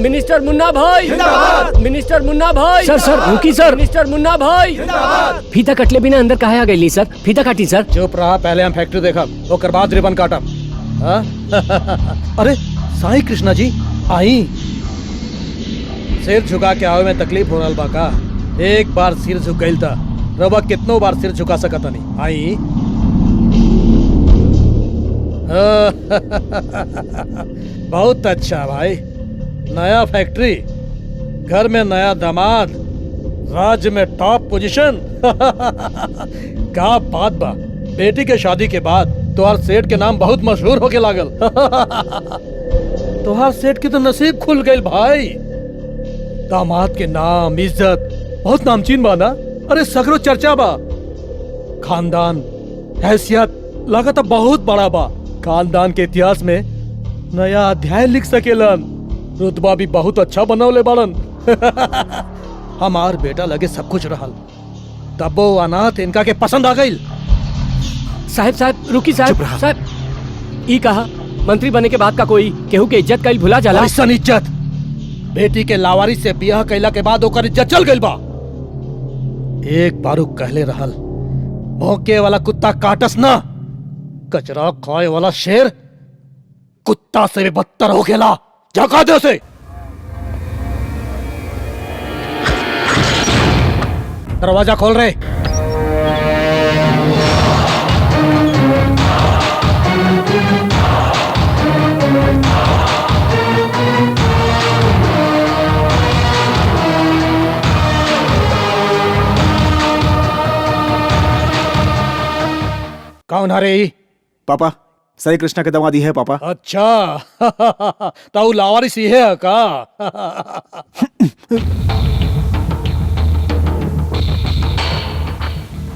मिनिस्टर मुन्ना भाई, मिनिस्टर मुन्ना भाई। सर सर रुकी सर। मिनिस्टर मुन्ना भाई। फीता कटले बिना अंदर काहे आ गई सर? फीता काटी सर। चुप रहा, पहले हम फैक्ट्री देखब ओकर बाद रिबन काटब। हाँ? अरे साईं कृष्णा जी आई। सिर झुका के आवे में तकलीफ हो रहल बा का? एक बार सिर झुक गइल था, रवा कितनो बार सिर झुका सकता नहीं। आई बहुत अच्छा भाई। नया फैक्ट्री, घर में नया दामाद, राज्य में टॉप पोजीशन। का बात बा। बेटी के शादी के बाद तोहार सेठ के नाम बहुत मशहूर होके लागल। तोहार सेठ की तो नसीब खुल गई भाई। दामाद के नाम इज्जत बहुत नामचीन बा ना? अरे सगरो चर्चा बा। खानदान हैसियत लागत बहुत बड़ा बा। खानदान के इतिहास में नया अध्याय लिख सकेलन। रुतबा भी बहुत अच्छा बनौले बाड़न। हमार बेटा लगे सब कुछ रहल, तब वो अनाथ इनका के पसंद आ गई। साहब साहब रुकी साहब। साहब ई कहा मंत्री बने के बाद का कोई केहू के इज्जत कईल भुला जाला? ऐसन इज्जत बेटी के लावारिस से बियाह कैला के बाद ओकर इज्जत चल गई बा। एक बारू कहले रहल, भौंके वाला कुत्ता काटस ना, कचरा खाए वाला शेर कुत्ता से भी बदतर हो गेला। जगा दे उसे। दरवाजा खोल रहे। कौन हरे? पापा सही कृष्णा के दमादी है पापा। अच्छा ताऊ लावारिस ही है का?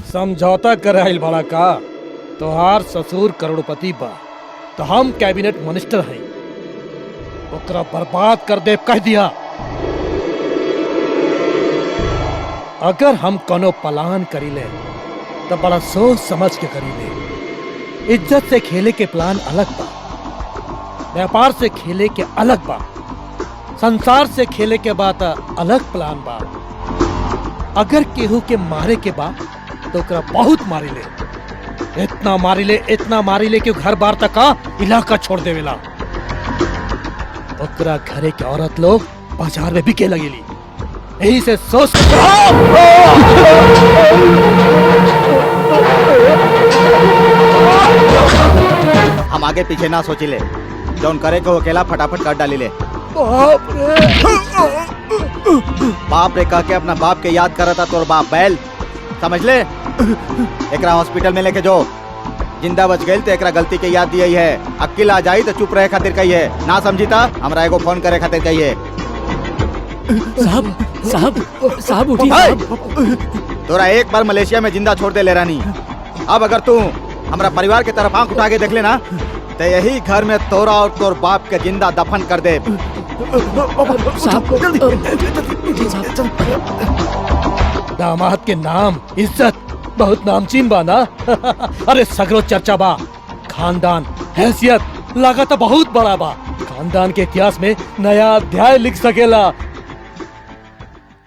समझौता कराइल बड़ा का? तोहार ससुर करोड़पति बा तो हम कैबिनेट मिनिस्टर हैं, ओकरा बर्बाद कर दे कह दिया। अगर हम कोनो प्लान करीले तो बड़ा सोच समझ के करीले। इज्जत से खेले के प्लान अलग बा, व्यापार से खेले के अलग बा, संसार से खेले के बात अलग प्लान बा। अगर केहू के मारे के बा तो ओकरा बहुत मारी ले, इतना मारी ले कि घर बार तक का इलाका छोड़ देवेला। ओकरा घरे के औरत लोग बाजार में बिके लगेली। यही से सोच हम आगे पीछे ना सोचिले, जौन करे को अकेला फटाफट कर डाली ले। बाप रे बाप रे कह के अपना बाप के याद करता तोर बाप बैल, समझ ले। एकरा हॉस्पिटल में लेके जो जिंदा बच गई तो एकरा गलती के याद दिया है। अकेला आ जाई तो चुप रहे खातिर कहिए, ना समझी ता हमरा एगो फोन करे खातिर कहिए। साहब साहब साहब उठी साहब। तोरा एक बार मलेशिया में जिंदा छोड़ दे ले रानी। अब अगर तू हमरा परिवार के तरफ आंख उठा के देख लेना तो यही घर में तोरा और तोर बाप के जिंदा दफन कर दे। दामाद के नाम इज्जत बहुत नामचीन बा ना। अरे सगरो चर्चा बा, खानदान हैसियत लागत बहुत बड़ा बा। खानदान के इतिहास में नया अध्याय लिख सकेला।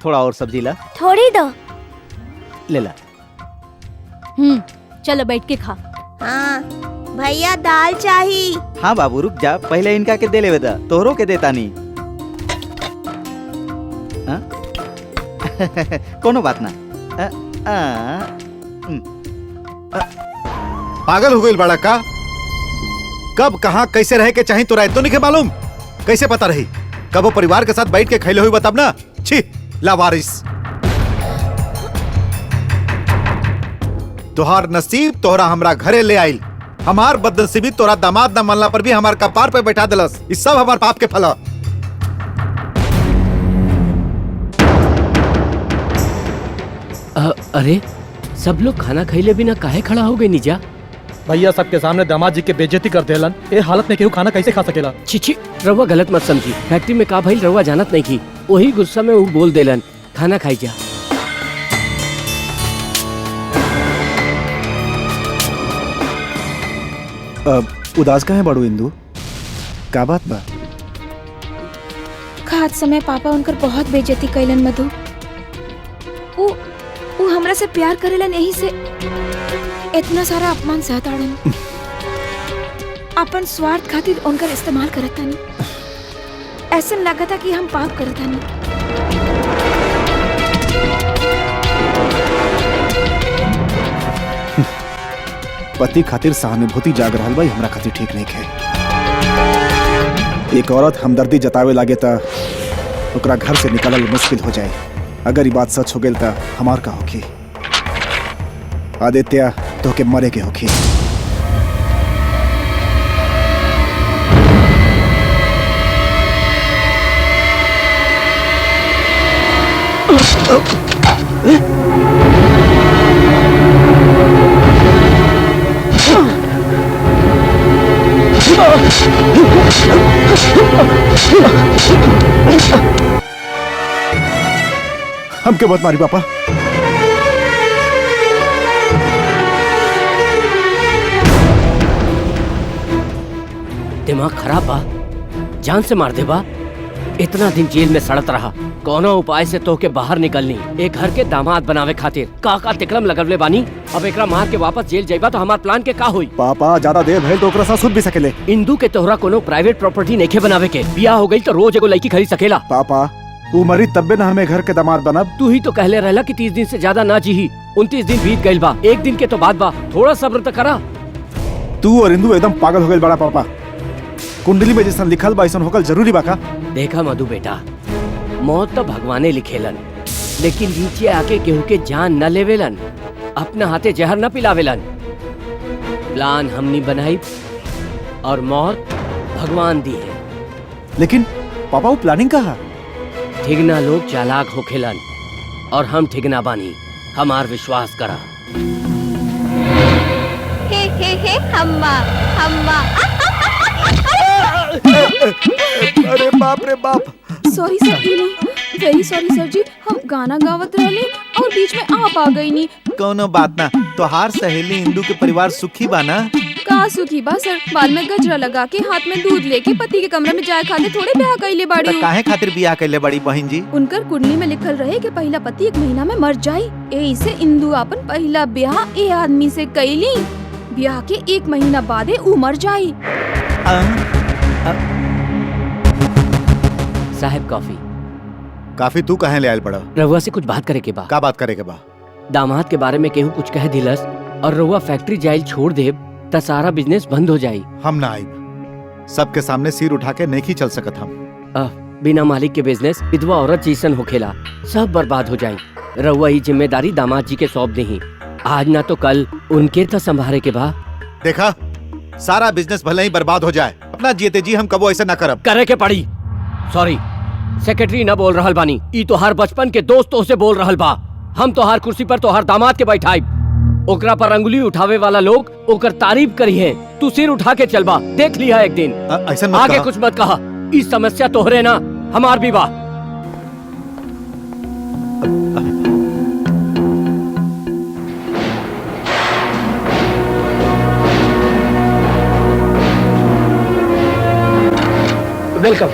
थोड़ा और सब्जी ला। थोड़ी दो। ले ला। चलो बैठ के खा। हाँ भैया दाल चाहिए। हाँ बाबू रुक जा, पहले इनका के दे ले बेटा, तोहरों के देता नहीं। कोनो बात ना। पागल हो गई बड़ा का? कब कहाँ कैसे रहे के चाहिए तोरा तो नहीं मालूम? कैसे पता रही? कब वो परिवार के साथ बैठ के खैले हुई बताब ना। छी लावारिस। तोहार नसीब तोहरा हमरा घरे ले आइल। हमार बदनसीबी तोरा दामाद न मनला पर भी हमार कपार पे बैठा दिलस। इस सब हमार पाप के फला। अरे सब लोग खाना खैले बिना काहे खड़ा हो गए निजा? भैया सबके सामने दामाद जी के बेइज्जती कर देलन। ए हालत में केहू खाना कैसे खा सकेला? छी रवा गलत मत समझी। फैक्ट्री में का भइल रवा जानत नहीं की। वही गुस्सा में वो बोल देलन खाना खाई जा। उदास का है बड़ू इंदू? का बात बा? खाद समय पापा उनकर बहुत बेइज्जती कैलन मधु। वो हमरा से प्यार करेलन, यही से इतना सारा अपमान सहताड़न। अपन स्वार्थ खातिर उनकर इस्तेमाल करतानी। ऐसा लगा था कि हम पाप करतानी। पति खातिर सहानुभूति जाग रहल बा, हमरा खातिर ठीक नहीं है। एक औरत हमदर्दी जतावे लागे ता ओकरा घर से निकलल मुश्किल हो जाए। अगर ये बात सच हो गई तो हमार का होखी? आदित्य तो के मरे के होखी। हमके मत मारी पापा। दिमाग खराब बा, जान से मार दे बा। इतना दिन जेल में सड़त रहा, कोनो उपाय से तो के बाहर निकलनी। एक घर के दामाद बनावे खातिर का तिकड़म लगवले बानी। अब एकरा मार के वापस जेल जाइबा तो हमार प्लान के का होई? पापा ज्यादा देर भइल तो ओकरा साथ सुन भी सकेले। इंदू के तोहरा कोनो प्राइवेट प्रॉपर्टी नइखे बनावे के। बियाह हो गई तो रोज एगो लड़की खरीद सकेला। पापा वो मरी तब्बे ना हमें घर के दामाद बनब। तू ही तो कहले रहला कि 30 दिन से ज्यादा ना जीही। 29 दिन बीत गइल बा, एक दिन के तो बात बा। थोड़ा सब्र तो करा। तू और इंदू एकदम पागल हो गए बड़ा पापा। कुंडली में जैसा लिखल बा ऐसा होकल जरूरी बा का? देखा मधु बेटा, मौत तो भगवाने लिखेलन, लेकिन नीचे आके केहू के जान न लेवेलन, अपना हाथे जहर न पिलावेलन। प्लान हमनी बनाई और मौत भगवान दी है। लेकिन पापा वो प्लानिंग कहा? ठिगना लोग चालाक होखेलन और हम ठिगना बानी, हमार विश्वास करा। हे हम्मा हम्मा। अरे बाप रे बाप। सॉरी सर, वेरी सॉरी सर जी, हम गाना गावत रहली और बीच में आप आ गई नी। कोनो बात ना, तोहार सहेली इंदू के परिवार सुखी बा ना? का सुखी बा सर, बाल में गजरा लगा के हाथ में दूध लेके पति के कमरे में जाए खाते थोड़े ब्याह कइले बाड़ी। त काहे खातिर बियाह कइले बड़ी बहन जी? उनकर कुंडली में लिखल रहे कि पहला पति 1 महीना में मर जाई, एही से इंदू अपन पहला ब्याह ए आदमी से कइली। ब्याह के 1 महीना बादे ऊ मर जाई। साहब कॉफी। काफी तू कहाँ ले आयल पड़ा? रहुआ से कुछ बात करे के बा। का बात करे के बा? दामाद के बारे में केहू कुछ कह दिलस और रहुआ फैक्ट्री जाइल छोड़ देब त सारा बिजनेस बंद हो जाई। हम ना आइब, सबके सामने सिर उठा के नहीं चल सकत हम। बिना मालिक के बिजनेस विधवा औरत जैसन होखेला, सब बर्बाद हो जाई। रहुआ ही जिम्मेदारी दामाद जी के सौंप दही, आज ना तो कल उनके तो संभाले के बा। देखा, सारा बिजनेस भले ही बर्बाद हो जाए, अपना जीते जी हम कबो ऐसे ना करब। करे के पड़ी। सॉरी सेक्रेटरी ना बोल रहल बानी, ई तोहार बचपन के दोस्तों से बोल रहल बा। हम तोहार कुर्सी पर तोहार दामाद के बैठाइब, ओकरा पर अंगुली उठावे वाला लोग ओकर तारीफ करी है। तू सिर उठा के चलबा, देख लिया एक दिन। ऐसा मत आगे कहा। कुछ मत कहा, इस समस्या तोहरे ना हमार भी बा। वेलकम।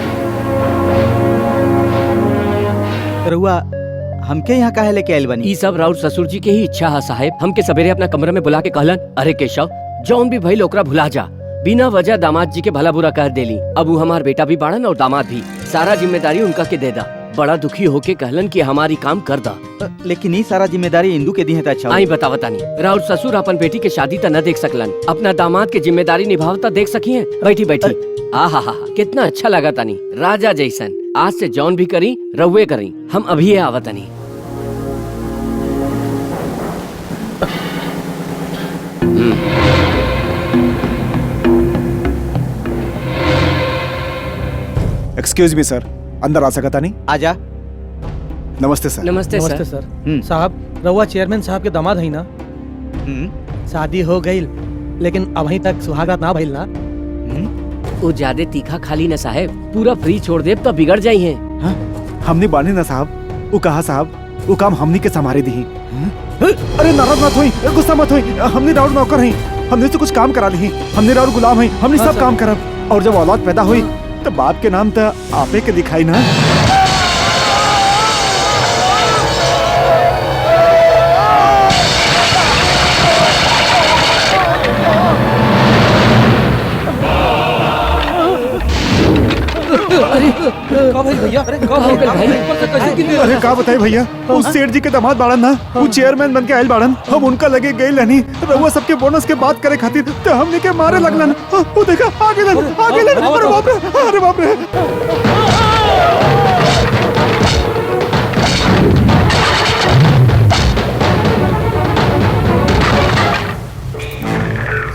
रउआ हमके यहाँ काहे लेके आइल बनी? ई सब राउत ससुर जी के ही इच्छा है साहेब। हमके सवेरे अपना कमरे में बुला के कहलन, अरे केशव, जौन भी भइल ओकरा भुला जा। बिना वजह दामाद जी के भला बुरा कह देली। अब वो हमार बेटा भी बाड़न और दामाद भी, सारा जिम्मेदारी उनका के दे दा। बड़ा दुखी होके कहलन कि हमारी काम कर दा। लेकिन ई सारा जिम्मेदारी इंदू के दी है त अच्छा। आई बतावतानी, राउत ससुर अपन बेटी के शादी त न देख सकलन, अपना दामाद के जिम्मेदारी निभावता देख सकिए। बैठी बैठी। आहा हा, कितना अच्छा लगा तानी, राजा जैसन। आज से जौन भी करी रउए करी, हम अभी आवतानी। एक्सक्यूज मी सर, अंदर आ सकता नहीं? आजा। नमस्ते सर। नमस्ते नमस्ते सर। सर। साहब, रउआ चेयरमैन साहब के दामाद है ना? शादी हो गई लेकिन अभी तक सुहागरात ना भइल ना? वो ज्यादा तीखा खाली न साहेब, पूरा फ्री छोड़ दे तो बिगड़ जाई है। हाँ? हमने बानी ना साहब, वो कहा साहब, वो काम हमनी के संभारे दी। अरे नाराज मत होई, गुस्सा मत होई, हमने राउर नौकर हैं, हमने तो कुछ काम करा ली, हमने राउर गुलाम हैं, हमने सब काम करब। और जब औलाद पैदा हुई तो बाप के नाम तो आपे के दिखाई ना। अरे का बताई भैया, उस सेठ जी के दामाद बाड़न ना, वो चेयरमैन बन के आयल बाड़न। हम उनका लगे गए रहनी, रउआ सबके बोनस के बात करे खातिर तो हमने के मारे लगलन। वो देखा आगे लन। अरे बाप रे, अरे बाप रे।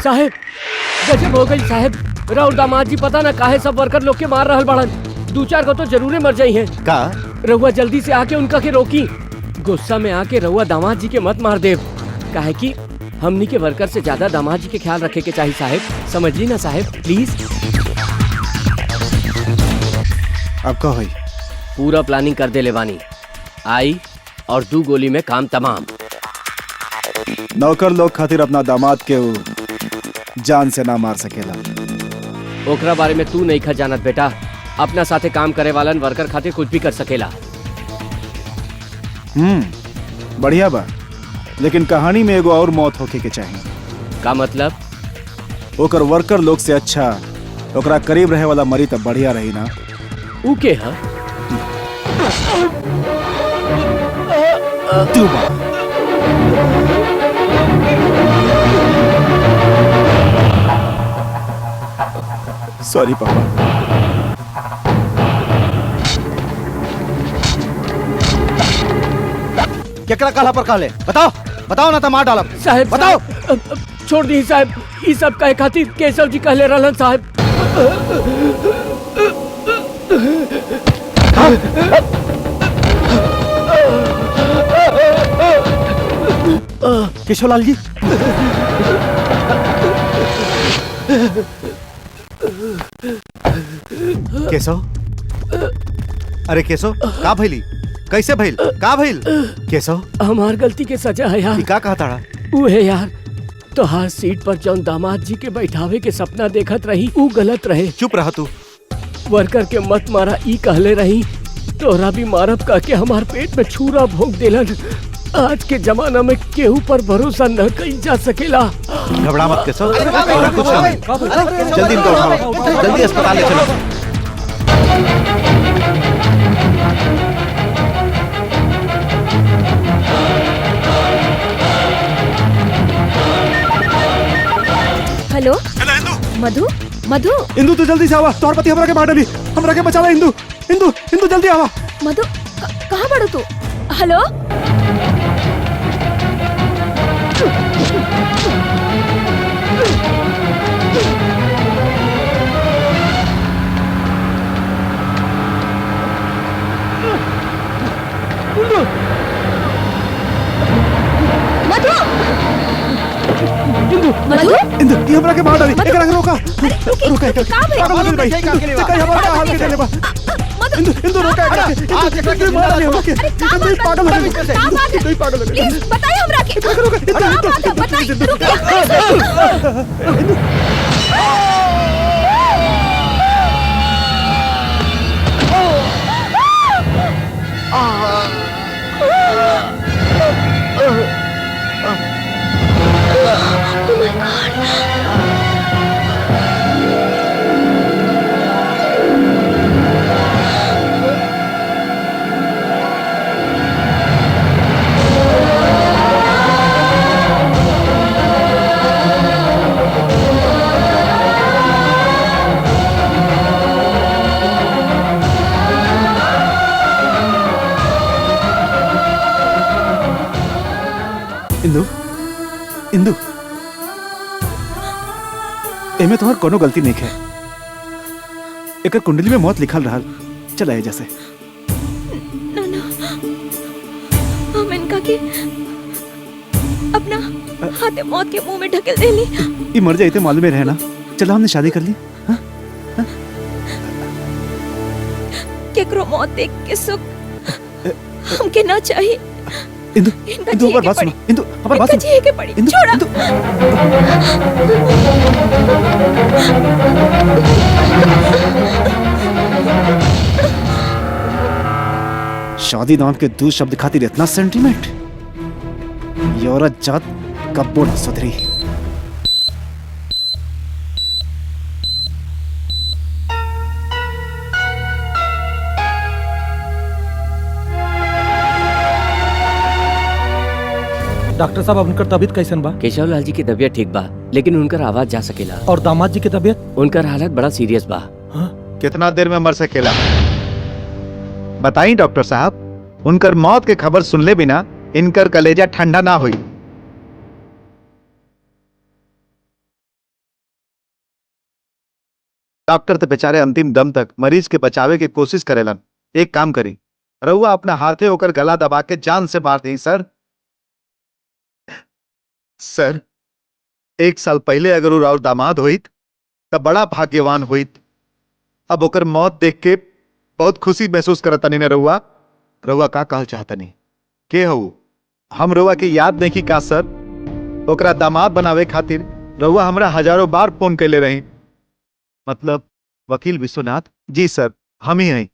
साहेब गजब हो गई साहेब, राउर दामाद जी पता ना काहे सब वर्कर लोग के मार रहल बाड़न। 2-4 को तो जरूर मर जाई है। का? रउआ जल्दी से आके उनका के रोकी। गुस्सा में आके रउआ दामाद जी के मत मार देव, काहे कि हमनी के वर्कर से ज्यादा दामाद जी के ख्याल रखे के चाहिए साहेब। समझ ना साहेब, प्लीज। अब का होई? पूरा प्लानिंग कर दे लेवानी, आई और 2 गोली में काम तमाम। नौकर लोग खातिर अपना दामाद के वो जान से ना मार सकेला। ओकरा बारे में तू नहीं खा जानत बेटा, अपना साथे काम करे वालन वर्कर खातिर कुछ भी कर सकेला। बढ़िया बा, लेकिन कहानी में एगो और मौत होके के चाहिए। का मतलब? ओकर वर्कर लोग से अच्छा ओकरा करीब रहे वाला मरी तब बढ़िया रही ना। ऊ के हा? तू बा। सॉरी पापा। केकरा काला पर कहले? बताओ, बताओ ना तो मार डालब। साहेब बताओ। छोड़ दी साहब। ई सब कहे खातिर केशव जी कहले रहलन साहब। केशवलाल जी, केशव, अरे केशव का भइली, कैसे भइल, का भइल? केशव हमार गलती के सजा है यार। ई का कहा ताड़ा? वो है यार, तो हर सीट पर जौन दामाद जी के बैठावे के सपना देखत रही वो गलत रहे। चुप रहा तू। वर्कर के मत मारा ई कहले रही, तोरा भी मारब कह के हमार पेट में छुरा भोंक देलन। आज के जमाना में केहू पर भरोसा न कई जा सकेला। घबरा मत केशव, कुछ नहीं। जल्दी इनको उठाओ, जल्दी अस्पताल ले चलो। हेलो मधु, मधु, इंदू तू जल्दी से आवा, तोहर पति हमरा के मार डाली, हमरा के बचावा। इंदू, इंदू, इंदू जल्दी आवा। मधु, कहाँ बड़ो तू? हेलो मधु, मधु, इंदू ये हमरा के मार डाली, एक रंग रोका, रोका एक कहाँ भाई? पागल हो गई भाई, इंदू कहीं हमारा हाल के चले बा। इंदू, इंदू रोका एक रंग, इंदू मार डाली हमरा के, इंदू पागल हो गई, इंदू पागल हो गई। प्लीज बताइए हमरा के रोका, इंदू, क्या बात है, बताइए, रुकिए। इंदू, इंदू, एमे तोहर कोनो गलती नहीं है। एकर कुंडली में मौत लिखल रहल। चला जैसे ना ना, हम इनका के अपना हाथे मौत के मुंह में ढकेल देली। ये मर जाए मालूम रहे ना। चला हमने शादी कर ली। केकरो मौत देख के सुख हमके ना चाहिए। इंदू, इंदू हमारी बात सुनो। इंदू हमारी बात सुनो। के पड़ी इंदू, छोड़ा। इंदू। शादी नाम के दो शब्द खातिर इतना सेंटीमेंट, ये औरत जात कब्बो न सुधरी। डॉक्टर साहब उनकर तबीयत कैसन बा? केशव लाल जी की तबीयत ठीक बा, लेकिन उनकर आवाज जा सकेला। और दामाद जी की तबीयत? उनकर हालत बड़ा सीरियस बा। कितना देर में मर सकेला बताई डॉक्टर साहब। उनकर मौत के खबर सुनले बिना इनकर कलेजा ठंडा ना हुई। डॉक्टर तो बेचारे अंतिम दम तक मरीज के बचावे की कोशिश करेलन। एक काम करी, रउआ अपना हाथे होकर गला दबा के जान से मार दी। सर, सर, 1 साल पहले अगर वो राउर दामाद होइत तब बड़ा भाग्यवान होइत। अब ओकर मौत देख के बहुत खुशी महसूस करता नहीं। रउआ रउआ का कहल चाहता नहीं के हो? हम रउआ के याद नहीं की का सर? ओकरा दामाद बनावे खातिर रउआ हमरा हजारों बार फोन कैले रही। मतलब वकील विश्वनाथ जी? सर, हम ही हैं।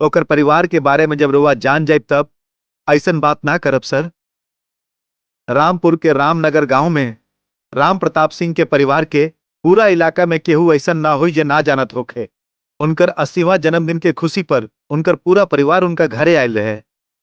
ओकर परिवार के बारे में जब रउआ जान जाए तब ऐसन बात ना करब सर। रामपुर के रामनगर गांव में राम प्रताप सिंह के परिवार के पूरा इलाका में केहू ऐसा ना हुई जे ना जानत होखे। उनकर 80वां जन्मदिन के खुशी पर उनकर पूरा परिवार उनका घरे आयल रहे।